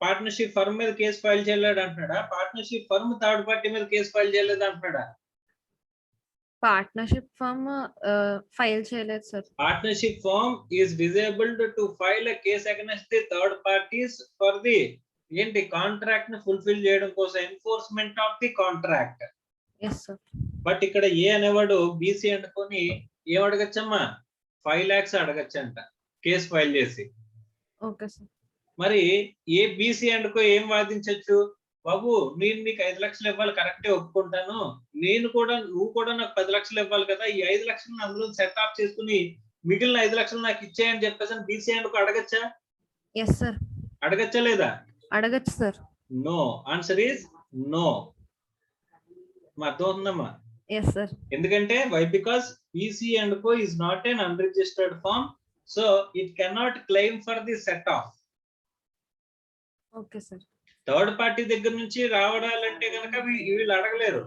పార్ట్నర్షిప్ ఫర్మ్ మీద కేసు ఫైల్ చేయలేడు అంటున్నాడా? పార్ట్నర్షిప్ ఫర్మ్ థర్డ్ పార్టీ మీద కేసు ఫైల్ చేయలేదు అంటున్నాడా? పార్ట్నర్షిప్ ఫర్మ్ ఫైల్ చేయలేదు sir. Partnership firm is disabled to file a case against the third parties for the ఏంటి contract ని fulfil చేయడం కోసం, enforcement of the contract. Yes sir. But ఇక్కడ A అనేవాడు బీసీ అనుకొని ఏం అడగచ్చమ్మా 5 lakhs అడగచ్చంట కేసు ఫైల్ చేసి. Okay sir. మరి ఏ బీసీ అనుకో ఏం వాదించవచ్చు, బాబు నేను నీకు 5 లక్షలు ఇవ్వాలి, కరెక్టే ఒప్పుకుంటాను, నువ్వు కూడా నాకు 10 లక్షలు ఇవ్వాలి కదా, ఈ 5 లక్షలు అందులో సెట్ ఆఫ్ చేసుకుని మిగిలిన 5 లక్షలు నాకు ఇచ్చేయని చెప్పేసి బీసీ అనుకో అడగచ్చా? Yes sir. అడగచ్చా లేదా? అడగచ్చు sir. No. Answer is no. మా అర్థం అవుతుందమ్మా? Yes sir. ఎందుకంటే why because BC and co is not an unregistered firm, so it cannot claim for the set off. Okay sir. Third party దగ్గర నుంచి రావడాలంటే కనుక వీళ్ళు అడగలేరు,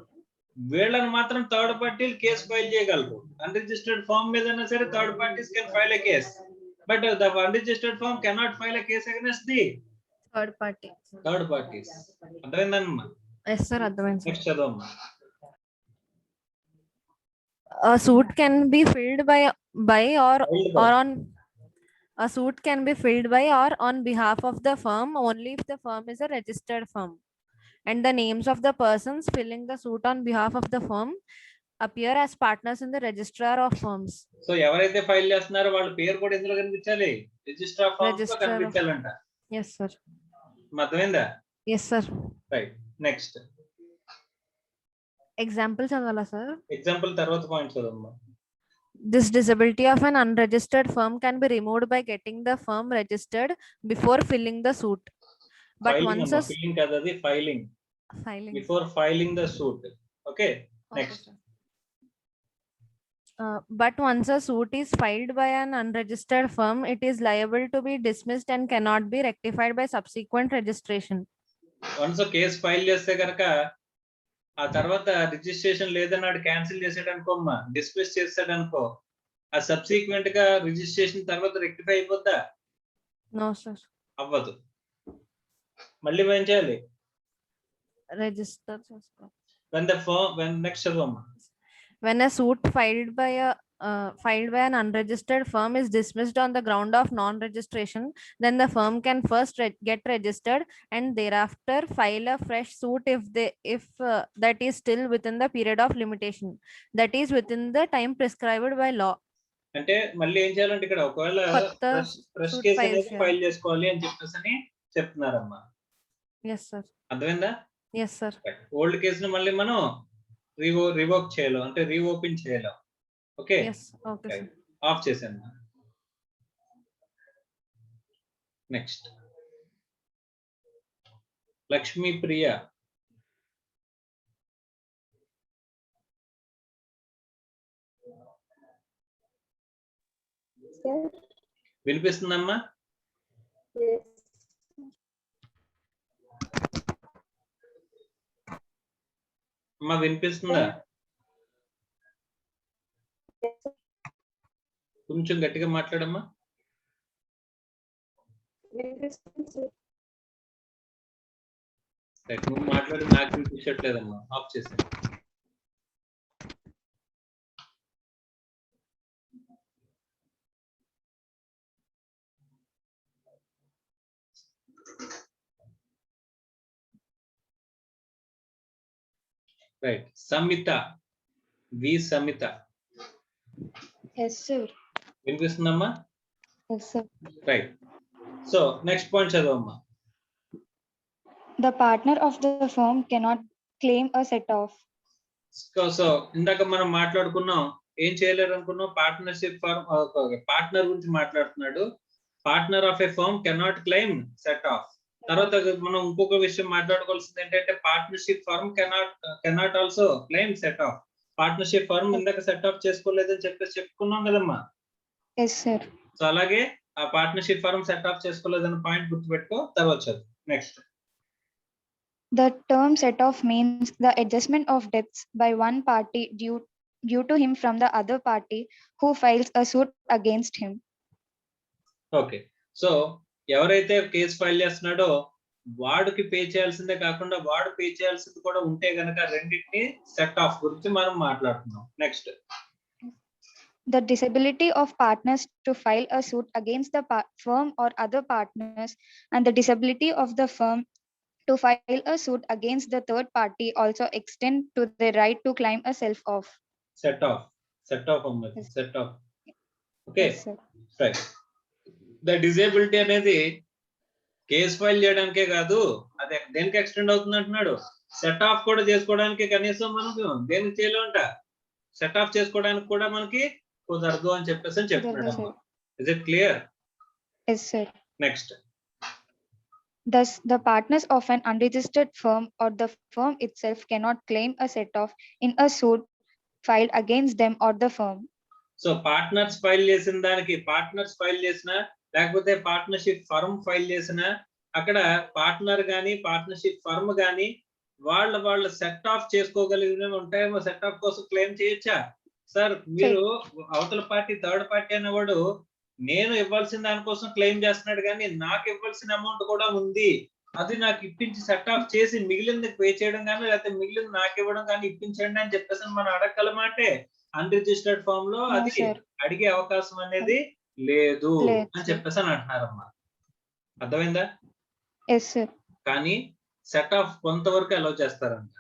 వీళ్ళని మాత్రం థర్డ్ పార్టీలు కేసు ఫైల్ చేయగలరు. అన్రిజిస్టర్డ్ ఫార్మ్ మీద సరే third parties can file a case, but the unregistered firm cannot file a case against the third party. Third parties. అర్థమైందమ్మా? ఎస్ సార్, అర్థమైంది. నెక్స్ట్ చదవమ్మా. A suit can be filled by or on a suit can be filled by or on behalf of the firm only if the firm is a registered firm and the names of the persons filling the suit on behalf of the firm appear as partners in the registrar of firms. So ఎవరైతే file చేస్తున్నారో వాళ్ళ పేరు కూడా ఎందులో కనిపించాలి? Register of firms లో కనిపించాలంట. Yes sir. అర్థమైందా? Yes sir. Right. Next Example చదవాలా sir? ఎగ్జాంపుల్ తర్వాత point చదవమ్మా. This disability of an unregistered firm can be removed by getting the firm registered before filling the suit. But once a filling కాదు, అది filing. filing. Before filing the suit. Okay. Next. But once a suit is filed by an unregistered firm, it is liable to be dismissed and cannot be rectified by subsequent registration. Once case file చేస్తే కనుక ఆ తర్వాత registration లేదన్నాడు cancel చేసాడు అనుకోమ్మా, dismiss చేస్తాడు అనుకో, ఆ subsequent గా రిజిస్ట్రేషన్ తర్వాత రెక్టిఫై అయిపోద్దా? No sir. అవ్వదు. మళ్ళీ ఏం చేయాలి? Register చేసుకో. when next చదవమ్మా. When a suit filed by an unregistered firm is dismissed on the ground of non-registration, then the firm can first get registered and thereafter file a fresh suit if that is still within the period of limitation, that is within the time prescribed by law. అంటే మళ్ళీ ఏం చేయాలంటే ఇక్కడ ఒకవేళ fresh case అనేది file చేసుకోవాలి అని చెప్పేసి చెప్తున్నారమ్మా. Yes sir. అర్థమైందా? Yes sir. ఓల్డ్ కేసును మళ్ళీ మనం రివోక్ చేయాలి, అంటే రీఓపెన్ చేయాలి. Okay. Yes. Okay sir. Off చేశాను. నెక్స్ట్ లక్ష్మీ ప్రియ. వినిపిస్తుందమ్మా? అమ్మా వినిపిస్తుందా? కొంచెం గట్టిగా మాట్లాడమ్మా. నువ్వు మాట్లాడి నాకు వినిపించట్లేదమ్మా, ఆఫ్ చేశాను. Right. Samitha, V Samitha Yes, sir. వినిపిస్తుందమ్మా? Yes, sir. Right. So next point చదవమ్మా. The partner of the firm cannot claim a set off. So ఇందాక మనం మాట్లాడుకున్నాం, ఏం చేయలేరు అనుకున్నాం, పార్ట్నర్షిప్ ఫర్మ్ పార్ట్నర్ గురించి మాట్లాడుతున్నాడు. Partner of a firm cannot claim set off. తర్వాత మనం ఇంకొక విషయం మాట్లాడుకోవాల్సింది ఏంటంటే partnership firm cannot also claim set off. Partnership firm ఇందాక సెట్ ఆఫ్ చేసుకోలేదని చెప్పేసి చెప్పుకున్నాం కదమ్మా. Yes, sir. సో అలాగే ఆ పార్ట్నర్షిప్ ఫర్మ్ సెట్ ఆఫ్ చేసుకోలేదని పాయింట్ గుర్తుపెట్టుకో. తర్వాత చదువు next. The term set off means the adjustment of debts by one party due to him from the other party who files a suit against him. Okay. So ఎవరైతే case file చేస్తున్నాడో వాడికి pay చేయాల్సిందే కాకుండా వాడు pay చేయాల్సింది కూడా ఉంటే గనక రెండింటిని సెట్ ఆఫ్ గురించి మనం మాట్లాడుతున్నాం. Next. The disability of partners to file a suit against the firm or other partners and the disability of the firm to file a suit against the third party also extend to the right to claim a self-off. Set of అమ్మా. Yes. Set off. Okay. Yes, sir. Right. The disability అనేది case file చేయడానికే కాదు, అది దేనికి extend అవుతుంది అంటున్నాడు. Set of కూడా చేసుకోవడానికి కనీసం మనకు దేనికి చేయలేమంట, సెట్ ఆఫ్ చేసుకోవడానికి కూడా మనకి కుదరదు అని చెప్పేసి చెప్తున్నాడు అమ్మా. Is it clear? Yes, sir. Next. Thus, the partners of an unregistered firm or the firm itself cannot claim a set-off in a suit filed against them or the firm. So partners file చేసిన దానికి partners file చేసిన లేకపోతే partnership firm file చేసిన అక్కడ partner గాని partnership firm గాని వాళ్ళ set of చేసుకోగలిగినవి ఉంటాయేమో. సెట్ ఆఫ్ కోసం క్లెయిమ్ చేయొచ్చా? సార్ మీరు అవతల పార్టీ థర్డ్ పార్టీ అనేవాడు నేను ఇవ్వాల్సిన దానికోసం క్లెయిమ్ చేస్తున్నాడు కానీ నాకు ఇవ్వాల్సిన అమౌంట్ కూడా ఉంది, అది నాకు ఇప్పించి సెట్ ఆఫ్ చేసి మిగిలింది పే చేయడం కానీ లేకపోతే మిగిలింది నాకు ఇవ్వడం కానీ ఇప్పించండి అని చెప్పేసి మనం అడగలమంటే అన్రిజిస్టర్డ్ ఫామ్ లో అది అడిగే అవకాశం అనేది లేదు అని చెప్పేసి అని అంటున్నారమ్మా. అర్థమైందా? Yes, sir. కానీ సెట్ ఆఫ్ కొంతవరకు అలౌ చేస్తారంట.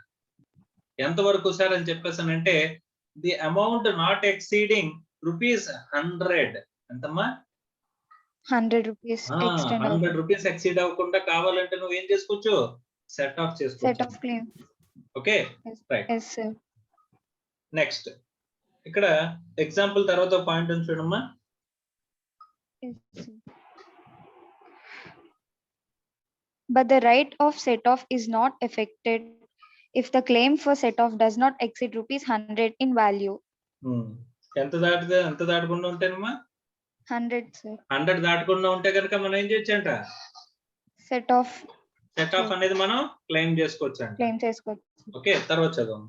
ఎంతవరకు సార్ అని చెప్పేసానంటే ది అమౌంట్ నాట్ ఎక్సీడింగ్ ₹100. ఎంతమ్మా? 100 rupees extend. 100 రూపీస్ ఎక్సీడ్ అవ్వకుండా కావాలంటే నువ్వు ఏం చేసుకోవచ్చు, సెట్ ఆఫ్ Set చేసుకోవచ్చు. off claim. Okay. Yes. Right. Yes, sir. Next. ఇక్కడ ఎగ్జాంపుల్ తర్వాత పాయింట్ ఉంది చూడమ్మా. Yes, sir. But the right of set off is not affected if the claim for set off does not exceed ₹100 in value. ఎంత దాటకుండా ఉంటేనమ్మా? 100, sir. 100 దాటకుండా ఉంటే కనుక మనం ఏం చేయొచ్చంట, Set off సెట్ ఆఫ్ అనేది మనం క్లెయిమ్ చేసుకోవచ్చు అంట. claim చేసుకోవచ్చు. ఓకే. తర్వాత చదవం.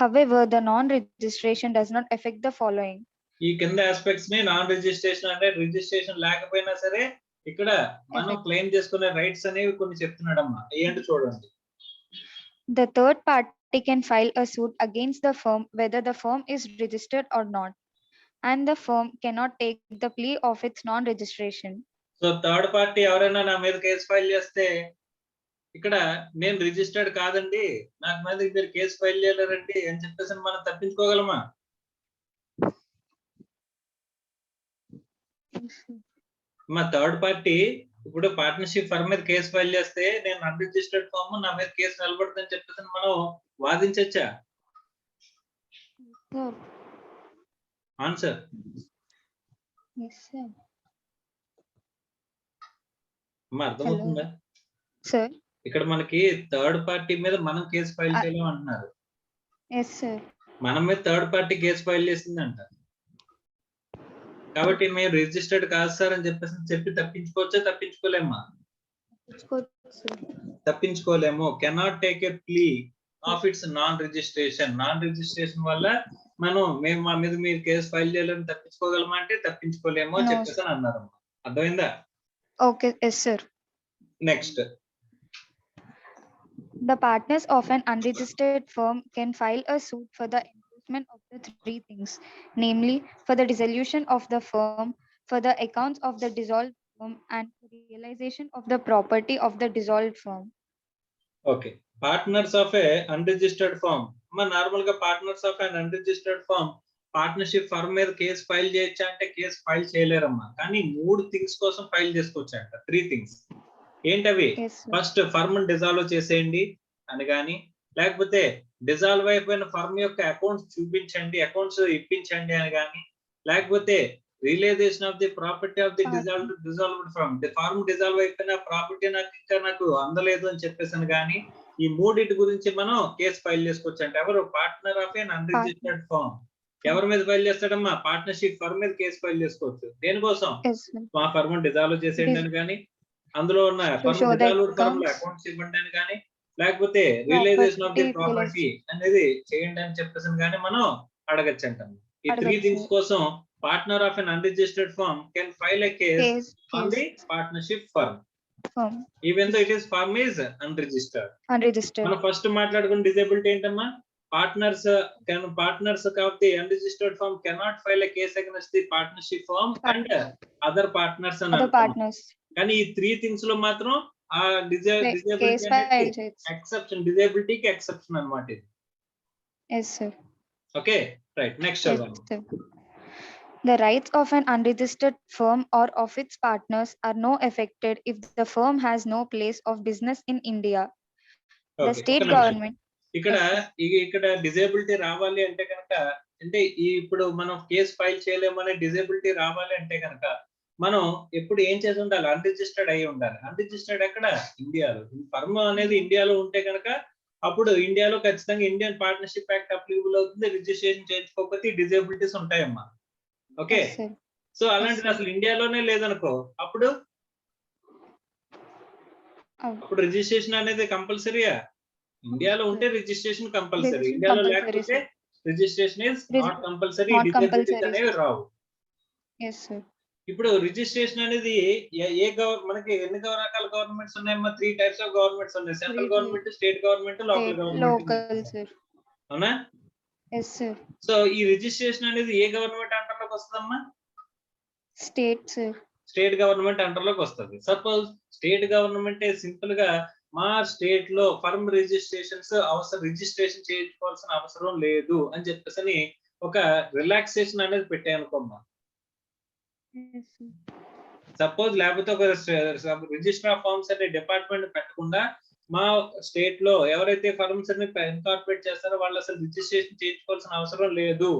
However, the non-registration does not affect the following. ఈ కింద ఆస్పెక్ట్స్ ని నాన్ రిజిస్ట్రేషన్ అంటే రిజిస్ట్రేషన్ లేకపోయినా సరే ఇక్కడ మనం క్లెయిమ్ చేసుకునే రైట్స్ అనేవి కొన్ని చెప్తున్నాడమ్మా. ఏంటో చూడండి. The third party can file a suit against the firm whether the firm is registered or not, and the firm cannot take the plea of its non-registration. So third party ఎవరైనా నా మీద case file చేస్తే ఇక్కడ నేను registered కాదండి, నాకు మీద మీరు కేసు ఫైల్ చేయలేరండి అని చెప్పేసి మనం తప్పించుకోగలమా? మా థర్డ్ పార్టీ ఇప్పుడు పార్ట్నర్షిప్ ఫర్మ్ మీద కేసు ఫైల్ చేస్తే నేను అన్రిజిస్టర్డ్ ఫామ్ నా మీద కేసు నిలబడుతుందని చెప్పేసి మనం వాదించచ్చా? ఆన్సర్. Yes, sir. అమ్మా అర్థమవుతుందా? Sir. ఇక్కడ మనకి థర్డ్ పార్టీ మీద మనం కేసు ఫైల్ చేయలేము అంటున్నారు. Yes, sir. మన మీద థర్డ్ పార్టీ కేసు ఫైల్ చేసిందంట కాబట్టి మేము రిజిస్టర్డ్ కాదు సార్ అని చెప్పి తప్పించుకోవచ్చా? తప్పించుకోలేమా? తప్పించుకోలేము. Cannot take a plea of its non registration. Non registration వల్ల మేము మా మీద మీరు కేసు ఫైల్ చేయాలని తప్పించుకోగలమా అంటే తప్పించుకోలేము అని చెప్పేసి అన్నారు. అర్థమైందా? Okay. Yes, sir. Next. The partners of an unregistered firm can file a suit for the enforcement of the three things, namely for the dissolution of the firm, for the accounts of the dissolved firm, and for the realization of the property of the dissolved firm. Okay. Partners of a unregistered firm normal గా partners of and unregistered firm partnership firm మీద case file చేయొచ్చా అంటే case file చేయలేరమ్మా, కానీ 3 things కోసం file చేసుకోవచ్చంట. 3 things ఏంటవి? Yes, sir. First firm dissolve చేసేయండి అని కానీ, లేకపోతే డిజాల్వ్ అయిపోయిన ఫర్మ్ యొక్క అకౌంట్స్ చూపించండి, అకౌంట్స్ ఇప్పించండి అని కానీ, లేకపోతే realization of the property of the dissolved firm, firm dissolve అయిపోయిన ప్రాపర్టీ నాకు అందలేదు అని చెప్పేసి కానీ, ఈ 3 గురించి మనం కేసు ఫైల్ చేసుకోవచ్చు అంటే. ఎవరు? Partner of an unregistered firm. ఎవరి మీద ఫైల్ చేస్తాడమ్మా? పార్ట్నర్షిప్ ఫర్మ్ మీద కేసు ఫైల్ చేసుకోవచ్చు. దేనికోసం? Yes, sir. మా ఫర్మ్ డిజాల్వ్ చేసేయండి అని కానీ, అందులో ఉన్న firm show the dissolved firm లో accounts. అకౌంట్స్ ఇవ్వండి అని కానీ, లేకపోతే realization of the Property property అనేది చేయండి అని చెప్పేసి కానీ మనం అడగచ్చు అంటాం. ఈ 3 అడగచ్చు. థింగ్స్ కోసం partner of an unregistered firm can file a case on the partnership firm Firm. Even though it is firm is unregistered. Unregistered. మనం ఫస్ట్ మాట్లాడుకున్న డిజేబిలిటీ ఏంటమ్మా? Partners of the unregistered firm cannot file a case against the partnership firm and other partners అని Other అంటాం. partners. కానీ ఈ 3 things లో మాత్రం ఆ Case file చేయొచ్చు. ఎక్సెప్షన్, డిజేబిలిటీకి ఎక్సెప్షన్ అన్నమాట ఇది. Yes, sir. Okay, right. Next Yes, చదవండి. sir. The rights of an unregistered firm or of its partners are no affected if the firm has no place of business in India. The Okay, state ఒక నిమిషం. government. ఇక్కడ disability రావాలి అంటే కనుక, అంటే ఇప్పుడు మనం కేసు ఫైల్ చేయలేమనే డిజేబిలిటీ రావాలి అంటే కనుక మనం ఎప్పుడు ఏం చేసి ఉండాలి? అన్రిజిస్టర్డ్ అయి ఉండాలి. అన్రిజిస్టర్డ్ ఎక్కడ? ఇండియాలో. ఫర్మ్ అనేది ఇండియాలో ఉంటే కనుక అప్పుడు ఇండియాలో ఖచ్చితంగా ఇండియన్ పార్ట్నర్షిప్ యాక్ట్ అప్లికబుల్ అవుతుంది. రిజిస్ట్రేషన్ చేయించుకోకపోతే డిజేబిలిటీస్ ఉంటాయమ్మా. Okay, Yes, sir. సో అలాంటిది అసలు ఇండియాలోనే లేదనుకో, అప్పుడు అప్పుడు రిజిస్ట్రేషన్ అనేది కంపల్సరీయా? ఇండియాలో ఉంటే రిజిస్ట్రేషన్ కంపల్సరీ, Registration ఇండియాలో compulsory, లేకపోతే registration is not compulsory, not disabilities compulsory. అనేవి రావు. Yes, sir. ఇప్పుడు రిజిస్ట్రేషన్ అనేది మనకి ఎన్ని రకాల గవర్నమెంట్స్ ఉన్నాయమ్మా? 3 టైప్స్ ఆఫ్ గవర్నమెంట్స్ ఉన్నాయి. Central government, state government, local government. Local, sir. అవునా? Yes, sir. సో ఈ రిజిస్ట్రేషన్ అనేది ఏ గవర్నమెంట్ అండర్ లోకి వస్తుందమ్మా? State, sir. State government under లోకి వస్తుంది. సపోజ్ స్టేట్ గవర్నమెంట్ సింపుల్ గా మా స్టేట్ లో ఫర్మ్ రిజిస్ట్రేషన్స్ రిజిస్ట్రేషన్ చేయించుకోవాల్సిన అవసరం లేదు అని చెప్పేసి ఒక రిలాక్సేషన్ అనేది పెట్టాయనుకోమ్మా. Yes, sir. సపోజ్ లేకపోతే ఒక రిజిస్టర్ ఆఫ్ ఫర్మ్స్ అనే డిపార్ట్మెంట్ పెట్టకుండా మా స్టేట్ లో ఎవరైతే ఫర్మ్స్ అన్ని ఇన్కార్పొరేట్ చేస్తారో వాళ్ళు అసలు రిజిస్ట్రేషన్ చేయించుకోవాల్సిన అవసరం లేదు.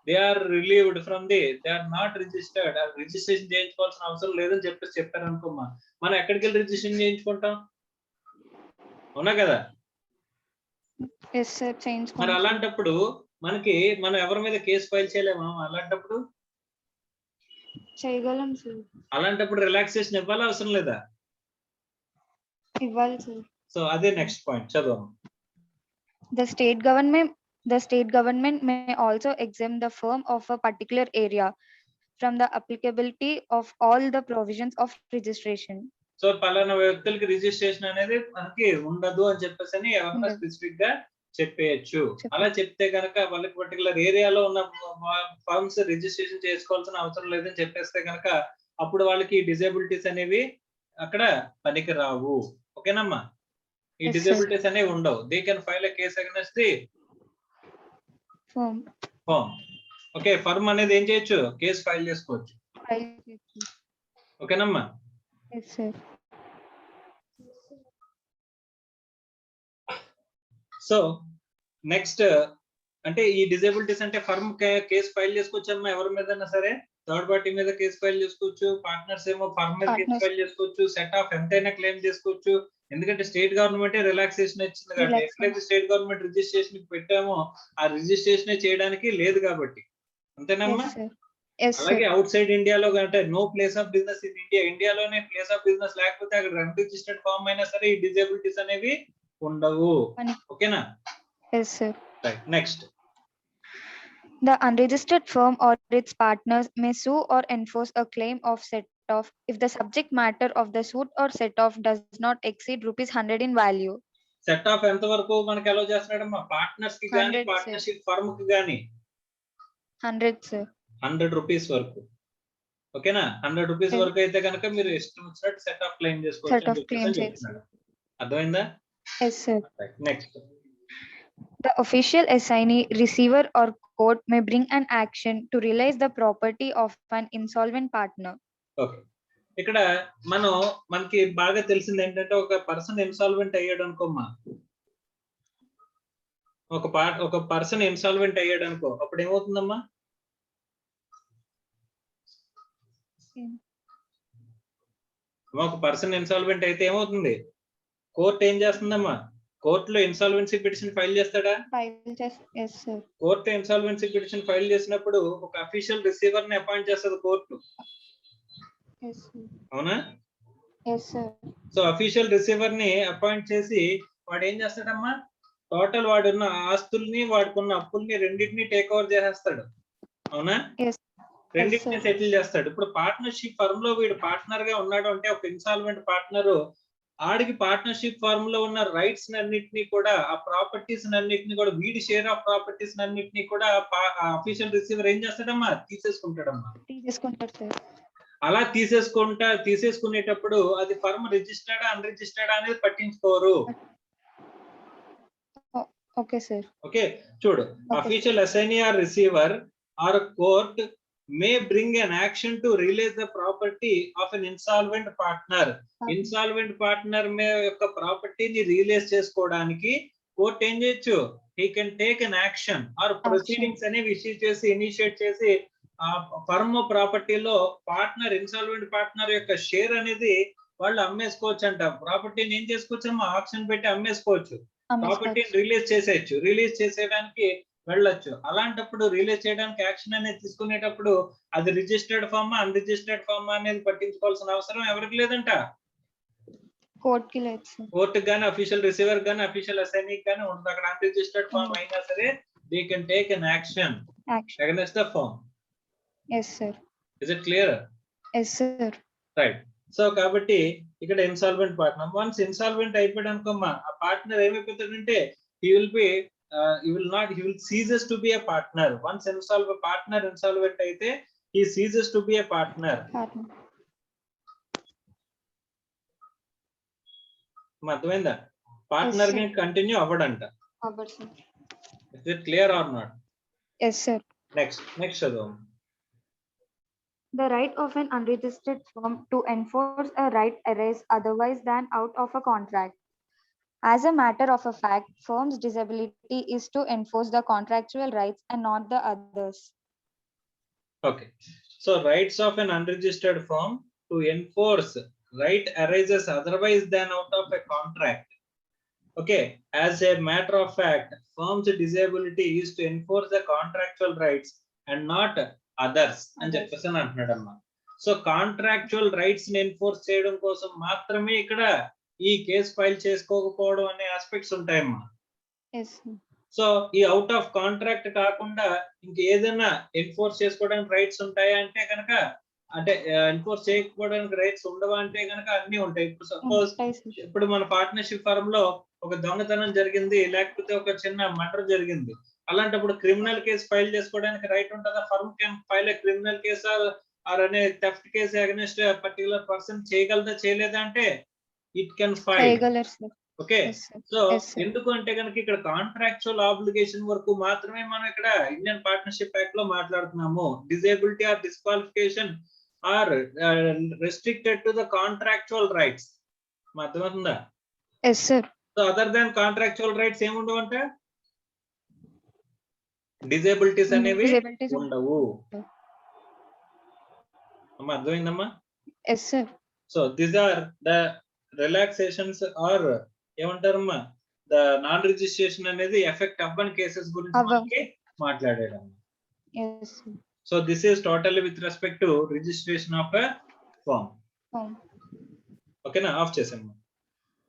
They are relieved from they are not registered. Registration చేయించుకోవాల్సిన అవసరం లేదని చెప్పారు అనుకోమ్మా. మనం ఎక్కడికి వెళ్ళి రిజిస్ట్రేషన్ చేయించుకుంటాం? అవునా కదా? Yes, sir. Change. మరి అలాంటప్పుడు మనం ఎవరి మీద కేసు ఫైల్ చేయలేమా? అలాంటప్పుడు చేయగలం, sir. అలాంటప్పుడు రిలాక్సేషన్ ఇవ్వాలా అవసరం లేదా? ఇవ్వాలి, sir. సో అదే నెక్స్ట్ పాయింట్ చదువు. The state government may also exempt the firm of a particular area from the applicability of all the provisions of registration. So పలానా వ్యక్తులకి రిజిస్ట్రేషన్ అనేది మనకి ఉండదు అని చెప్పేసి ఎవరైనా ఉండదు. స్పెసిఫిక్ గా చెప్పేయచ్చు. అలా చెప్తే కనుక వాళ్ళకి పర్టికులర్ ఏరియాలో ఉన్న ఫర్మ్స్ రిజిస్ట్రేషన్ చేసుకోవాల్సిన అవసరం లేదని చెప్పేస్తే కనుక అప్పుడు వాళ్ళకి డిజేబిలిటీస్ అనేవి అక్కడ పనికి రావు. ఓకేనమ్మా? ఈ Yes, sir. డిజేబిలిటీస్ అనేవి ఉండవు. They can file a case against the Firm. Firm. Okay, firm అనేది ఏం చేయొచ్చు? కేసు ఫైల్ చేసుకోవచ్చు. ఓకేనమ్మా? Yes, sir. సో నెక్స్ట్ అంటే ఈ డిజేబిలిటీస్ అంటే ఫర్మ్ కేసు ఫైల్ చేసుకోవచ్చు అమ్మా. ఎవరి మీదైనా సరే థర్డ్ పార్టీ మీద కేసు ఫైల్ చేసుకోవచ్చు. పార్ట్నర్స్ ఏమో ఫర్మ్ మీద కేసు Partners. ఫైల్ చేసుకోవచ్చు. సెట్ ఆఫ్ ఎంతైనా క్లెయిమ్ చేసుకోవచ్చు. ఎందుకంటే స్టేట్ గవర్నమెంట్ రిలాక్సేషన్ ఇచ్చింది కాబట్టి. Relaxation. ఎక్కడైతే స్టేట్ గవర్నమెంట్ రిజిస్ట్రేషన్ పెట్టామో ఆ రిజిస్ట్రేషన్ చేయడానికి లేదు కాబట్టి. అంతేనమ్మా? Yes, sir. Yes, sir. అలాగే అవుట్ సైడ్ ఇండియాలో అంటే no place of business in India, ఇండియాలోనే ప్లేస్ ఆఫ్ బిజినెస్ లేకపోతే అక్కడ అన్రిజిస్టర్డ్ ఫార్మ్ అయినా సరే ఈ డిజేబిలిటీస్ అనేవి ఉండవు. ఓకేనా? Yes, sir. Right. Next The unregistered firm or its partners may sue or enforce a claim of set-off if the subject matter of the suit or set-off does not exceed ₹100 in value. Set of ఎంత వరకు మనకి allow చేస్తున్నాడమ్మా? Partners కి గానీ 100, sir. Partnership firm కి గానీ 100, sir. ₹100 వరకు. ఓకేనా? ₹100 Yes. వరకు అయితే కనుక మీరు ఇష్టం వచ్చినట్టు సెట్ ఆఫ్ క్లెయిమ్ చేసుకోవచ్చు Set అని of చెప్పేసి claims, చెప్తున్నాడు. అర్థమైందా? Yes, sir. Next The official assignee, receiver, or court may bring an action to realize the property of an insolvent partner. Okay, ఇక్కడ మనకి బాగా తెలిసింది ఏంటంటే, ఒక పర్సన్ ఇన్సాల్వెంట్ అయ్యాడు అనుకోమ్మా, ఒక పర్సన్ ఇన్సాల్వెంట్ అయ్యాడు అనుకో, అప్పుడు ఏమవుతుందమ్మా? ఒక పర్సన్ ఇన్సాల్వెంట్ అయితే ఏమవుతుంది? కోర్టు ఏం చేస్తుందమ్మా? కోర్టులో ఇన్సాల్వెన్సీ పిటిషన్ ఫైల్ చేస్తాడా? Yes, sir. Court insolvency petition file చేసినప్పుడు ఒక అఫీషియల్ రిసీవర్ ని అపాయింట్ చేస్తుంది కోర్టు, Yes, sir. అవునా? Yes, sir. So official receiver ని అపాయింట్ చేసి వాడు ఏం చేస్తాడమ్మా? టోటల్ వాడున్న ఆస్తుల్ని, వాడుకున్న అప్పుల్ని రెండింటిని టేక్ ఓవర్ చేసేస్తాడు, అవునా? Yes. రెండింటిని sir. సెటిల్ చేస్తాడు. ఇప్పుడు పార్ట్నర్షిప్ ఫర్మ్ లో వీడు పార్ట్నర్ గా ఉన్నాడు అంటే, ఒక ఇన్సాల్వెంట్ పార్ట్నర్ ఆడికి పార్ట్నర్షిప్ ఫర్మ్ లో ఉన్న రైట్స్ అన్నిటిని కూడా, ఆ ప్రాపర్టీస్ అన్నిటిని కూడా, వీడి షేర్ ఆఫ్ ప్రాపర్టీస్ అన్నిటిని కూడా అఫీషియల్ రిసీవర్ ఏం చేస్తాడమ్మా? తీసేసుకుంటాడమ్మా. తీసుకుంటారు సార్. అలా తీసేసుకునేటప్పుడు అది ఫర్మ్ రిజిస్టర్డ్ అన్రిజిస్టర్డ్ అనేది పట్టించుకోరు. Okay sir. ఓకే, చూడు, official assignee or receiver are court may bring an action to release the property of an insolvent partner. Insolvent partner యొక్క ప్రాపర్టీని రిలీజ్ చేసుకోవడానికి కోర్ట్ ఏం చేయొచ్చు? he can take an action or proceedings అనేవి initiate చేసి ఆ firm ప్రాపర్టీలో partner, insolvent partner యొక్క share అనేది వాళ్ళు అమ్మేసుకోవచ్చు అంట. ప్రాపర్టీని ఏం చేసుకోవచ్చు? ఆక్షన్ పెట్టి అమ్మేసుకోవచ్చు, ప్రాపర్టీని రిలీజ్ చేసేయడానికి వెళ్ళొచ్చు. అలాంటప్పుడు రిలీజ్ చేయడానికి యాక్షన్ అనేది తీసుకునేటప్పుడు అది రిజిస్టర్డ్ ఫార్మ్ అన్రిజిస్టర్డ్ ఫార్మ్ అనేది పట్టించుకోవాల్సిన అవసరం ఎవరికి లేదంట, కోర్టుకి లేదు సార్. కోర్టుకి గానీ, అఫీషియల్ రిసీవర్ గానీ, అఫీషియల్ అసైనీకి గానీ ఉంటుంది. అక్కడ అన్రిజిస్టర్డ్ ఫార్మ్ అయినా సరే they can take an action against the firm. Yes, sir. Is it clear? Yes, sir. Right. So కాబట్టి ఇక్కడ ఇన్సాల్వెంట్ పార్ట్నర్, వన్స్ ఇన్సాల్వెంట్ అయిపోయాడు అనుకోమ్మా, ఆ పార్ట్నర్ ఏమైపోతాడంటే he will ceases to be a partner. Once partner insolvent అయితే he ceases to be a partner. అర్థమైందా? Partner ని continue అవ్వడంట. Is it clear or not? Yes, sir. Next చదువు. The right of an unregistered firm to enforce a right arises otherwise than out of a contract. As a matter of a fact, firm's disability is to enforce the contractual rights and not the others. Okay. So rights of an unregistered firm to enforce right arises otherwise than out of a contract. Okay. As a matter of fact, firm's disability is to enforce the contractual rights and not others. అని చెప్పేసి అంటున్నాడమ్మా. So contractual rights ని enforce చేయడం కోసం మాత్రమే ఇక్కడ ఈ case file చేసుకోకపోవడం అనే aspects ఉంటాయమ్మా. So ఈ అవుట్ ఆఫ్ కాంట్రాక్ట్ కాకుండా ఇంకేదైనా ఎన్ఫోర్స్ చేసుకోవడానికి రైట్స్ ఉంటాయా అంటే కనుక, అంటే ఎన్ఫోర్స్ చేయకపోవడానికి రైట్స్ ఉండవా అంటే కనుక అన్ని ఉంటాయి. ఇప్పుడు సపోజ్ ఇప్పుడు మన పార్ట్నర్షిప్ ఫర్మ్ లో ఒక దొంగతనం జరిగింది, లేకపోతే ఒక చిన్న మర్డర్ జరిగింది, అలాంటప్పుడు క్రిమినల్ కేసు ఫైల్ చేసుకోవడానికి రైట్ ఉంటుందా? Firm can file a criminal case or అనే theft case against particular person చేయగలదా, చేయలేదా అంటే it can file. Okay. So ఎందుకు అంటే కనుక ఇక్కడ కాంట్రాక్చువల్ ఆబ్లిగేషన్ వరకు మాత్రమే మనం ఇక్కడ ఇండియన్ పార్ట్నర్షిప్ యాక్ట్ లో మాట్లాడుతున్నాము. Disability or disqualification or restricted to the contractual rights. అర్థమవుతుందా? So other than contractual rights ఏముండవంట, డిజేబిలిటీస్ అనేవి ఉండవు. అర్థమైందమ్మా? So these are the relaxations or ఏమంటారమ్మా, ద నాన్ రిజిస్ట్రేషన్ అనేది ఎఫెక్ట్ అవ్వని కేసెస్ గురించి మనకి మాట్లాడాడమ్మా. So this is totally with respect to registration of a firm. ఓకేనా? ఆఫ్ చేసాము.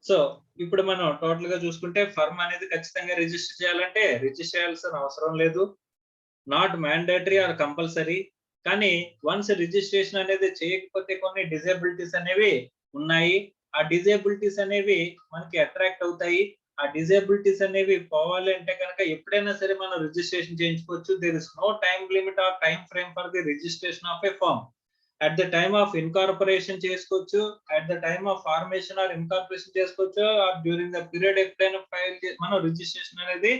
సో ఇప్పుడు మనం టోటల్ గా చూసుకుంటే ఫర్మ్ అనేది ఖచ్చితంగా రిజిస్టర్ చేయాలంటే రిజిస్టర్ చేయాల్సిన అవసరం లేదు, నాట్ మ్యాండేటరీ ఆర్ కంపల్సరీ. కానీ వన్స్ రిజిస్ట్రేషన్ అనేది చేయకపోతే కొన్ని డిజేబిలిటీస్ అనేవి ఉన్నాయి. ఆ డిజేబిలిటీస్ అనేవి మనకి అట్రాక్ట్ అవుతాయి. ఆ డిజేబిలిటీస్ అనేవి పోవాలి అంటే కనుక ఎప్పుడైనా సరే మనం రిజిస్ట్రేషన్ చేయించుకోవచ్చు. There is no time limit or time frame for the registration of a firm. At the time of incorporation చేసుకోవచ్చు, at the time of formation or incorporation చేసుకోవచ్చు, ఆర్ డ్యూరింగ్ ద పీరియడ్ ఎప్పుడైనా file మనం registration అనేది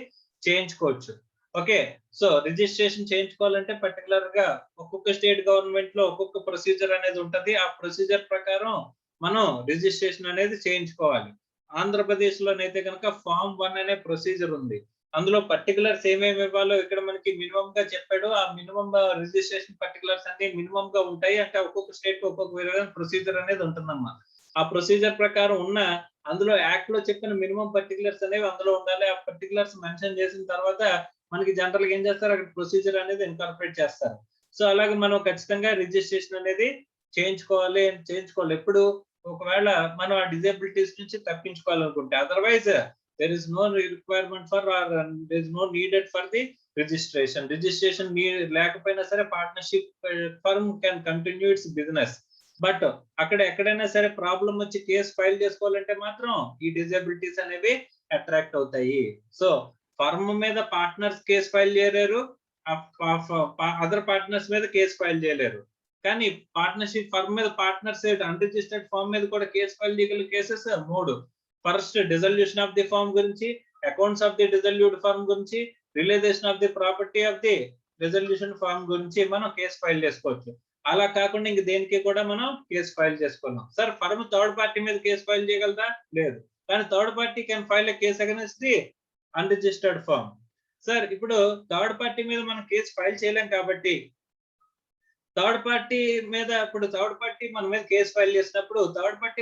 చేయించుకోవచ్చు. Okay, so registration చేయించుకోవాలంటే particular గా ఒక్కొక్క state government లో ఒక్కొక్క ప్రొసీజర్ అనేది ఉంటది. ఆ ప్రొసీజర్ ప్రకారం మనం రిజిస్ట్రేషన్ అనేది చేయించుకోవాలి. ఆంధ్రప్రదేశ్ లోనైతే కనుక ఫామ్ 1 అనే ప్రొసీజర్ ఉంది. అందులో పర్టికులర్స్ ఏమేమి ఇవ్వాలో ఇక్కడ మనకి మినిమం గా చెప్పాడు. ఆ మినిమం రిజిస్ట్రేషన్ పర్టికులర్స్ అన్ని మినిమం గా ఉంటాయి. అంటే ఒక్కొక్క స్టేట్ ఒక్కొక్క విధమైన ప్రొసీజర్ అనేది ఉంటుందమ్మా. ఆ ప్రొసీజర్ ప్రకారం ఉన్న అందులో యాక్ట్ లో చెప్పిన మినిమం పర్టికులర్స్ అనేవి అందులో ఉండాలి. ఆ పర్టికులర్స్ మెన్షన్ చేసిన తర్వాత మనకి జనరల్ గా ఏం చేస్తారు, అక్కడ ప్రొసీజర్ అనేది ఇన్కార్పొరేట్ చేస్తారు. సో అలాగే మనం ఖచ్చితంగా రిజిస్ట్రేషన్ అనేది చేయించుకోవాలి. ఎప్పుడు ఒకవేళ మనం ఆ డిజేబిలిటీస్ నుంచి తప్పించుకోవాలనుకుంటే, otherwise there is no requirement for or there is no needed for the registration లేకపోయినా సరే partnership firm can continue its business. But అక్కడ ఎక్కడైనా సరే ప్రాబ్లం వచ్చి కేసు ఫైల్ చేసుకోవాలంటే మాత్రం ఈ డిజేబిలిటీస్ అనేవి అట్రాక్ట్ అవుతాయి. సో ఫర్మ్ మీద పార్ట్నర్స్ కేసు ఫైల్ చేయలేరు, అదర్ పార్ట్నర్స్ మీద కేసు ఫైల్ చేయలేరు. కానీ పార్ట్నర్షిప్ ఫర్మ్ మీద పార్ట్నర్స్ అన్రిజిస్టర్డ్ ఫార్మ్ మీద కూడా కేసు ఫైల్ చేయగల cases 3. First dissolution of the firm గురించి, accounts of the dissolved firm గురించి, realization of the property of the dissolution firm గురించి మనం కేసు ఫైల్ చేసుకోవచ్చు. అలా కాకుండా ఇంక దేనికి కూడా మనం కేసు ఫైల్ చేసుకున్నాం. సార్ ఫర్మ్ థర్డ్ పార్టీ మీద కేసు ఫైల్ చేయగలదా? లేదు. కానీ third party can file a case against the unregistered firm. Sir ఇప్పుడు థర్డ్ పార్టీ మీద మనం కేసు ఫైల్ చేయలేం కాబట్టి థర్డ్ పార్టీ మీద ఇప్పుడు థర్డ్ పార్టీ మన మీద కేసు ఫైల్ చేసినప్పుడు థర్డ్ పార్టీ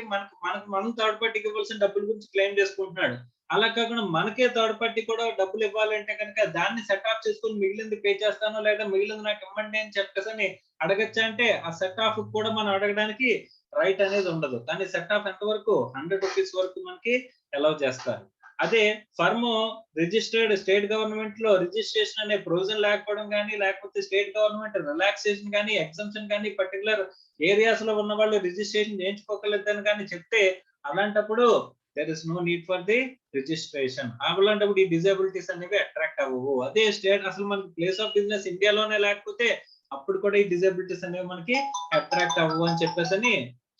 మనం థర్డ్ పార్టీకి ఇవ్వాల్సిన డబ్బుల గురించి క్లెయిమ్ చేసుకుంటున్నాడు. అలా కాకుండా మనకే థర్డ్ పార్టీ కూడా డబ్బులు ఇవ్వాలంటే కనుక దాన్ని సెట్ ఆఫ్ చేసుకుని మిగిలింది పే చేస్తాను లేదా మిగిలింది నాకు ఇవ్వండి అని చెప్పేసి అడగచ్చా అంటే ఆ సెట్ ఆఫ్ కూడా మనం అడగడానికి రైట్ అనేది ఉండదు. కానీ సెట్ ఆఫ్ ఎంత వరకు 100 రూపీస్ వరకు మనకి అలౌ చేస్తారు. అదే ఫర్మ్ రిజిస్టర్డ్ స్టేట్ గవర్నమెంట్ లో రిజిస్ట్రేషన్ అనే ప్రొవిజన్ లేకపోవడం కానీ, లేకపోతే స్టేట్ గవర్నమెంట్ రిలాక్సేషన్ కానీ, ఎగ్జంప్షన్ కానీ పర్టికులర్ ఏరియాస్ లో ఉన్న వాళ్ళు రిజిస్ట్రేషన్ చేయించుకోగలుగుతాను కానీ చెప్తే, అలాంటప్పుడు there is no need for the registration. అలాంటప్పుడు ఈ డిజేబిలిటీస్ అనేవి అట్రాక్ట్ అవ్వవు. అదే స్టేట్ అసలు మనకి ప్లేస్ ఆఫ్ బిజినెస్ ఇండియాలోనే లేకపోతే అప్పుడు కూడా ఈ డిజేబిలిటీస్ అనేవి మనకి అట్రాక్ట్ అవ్వవు అని చెప్పేసి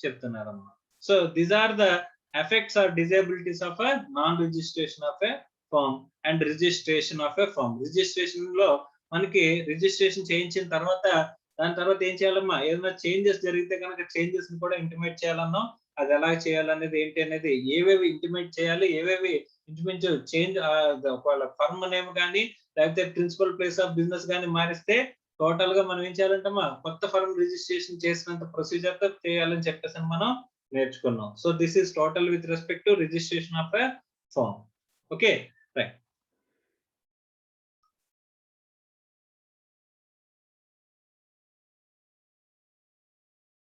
చెప్తున్నారమ్మా. So these are the effects or disabilities of a non-registration of a firm and registration of a firm. Registration లో మనకి రిజిస్ట్రేషన్ చేయించిన తర్వాత దాని తర్వాత ఏం చేయాలమ్మా, ఏదైనా చేంజెస్ జరిగితే కనుక చేంజెస్ ని కూడా ఇంటిమేట్ చేయాలన్నా, అది ఎలా చేయాలనేది ఏంటి అనేది, ఏవేవి ఇంటిమేట్ చేయాలి, ఏవేవి ఇంచుమించు చేంజ్ ఒకవేళ ఫర్మ్ నేమ్ కానీ లేకపోతే ప్రిన్సిపల్ ప్లేస్ ఆఫ్ బిజినెస్ కానీ మారిస్తే టోటల్ గా మనం ఏం చేయాలంటమ్మా, కొత్త ఫర్మ్ రిజిస్ట్రేషన్ చేసినంత ప్రొసీజర్ తో చేయాలని చెప్పేసి మనం నేర్చుకున్నాం. So this is total with respect to registration of a firm. Okay right.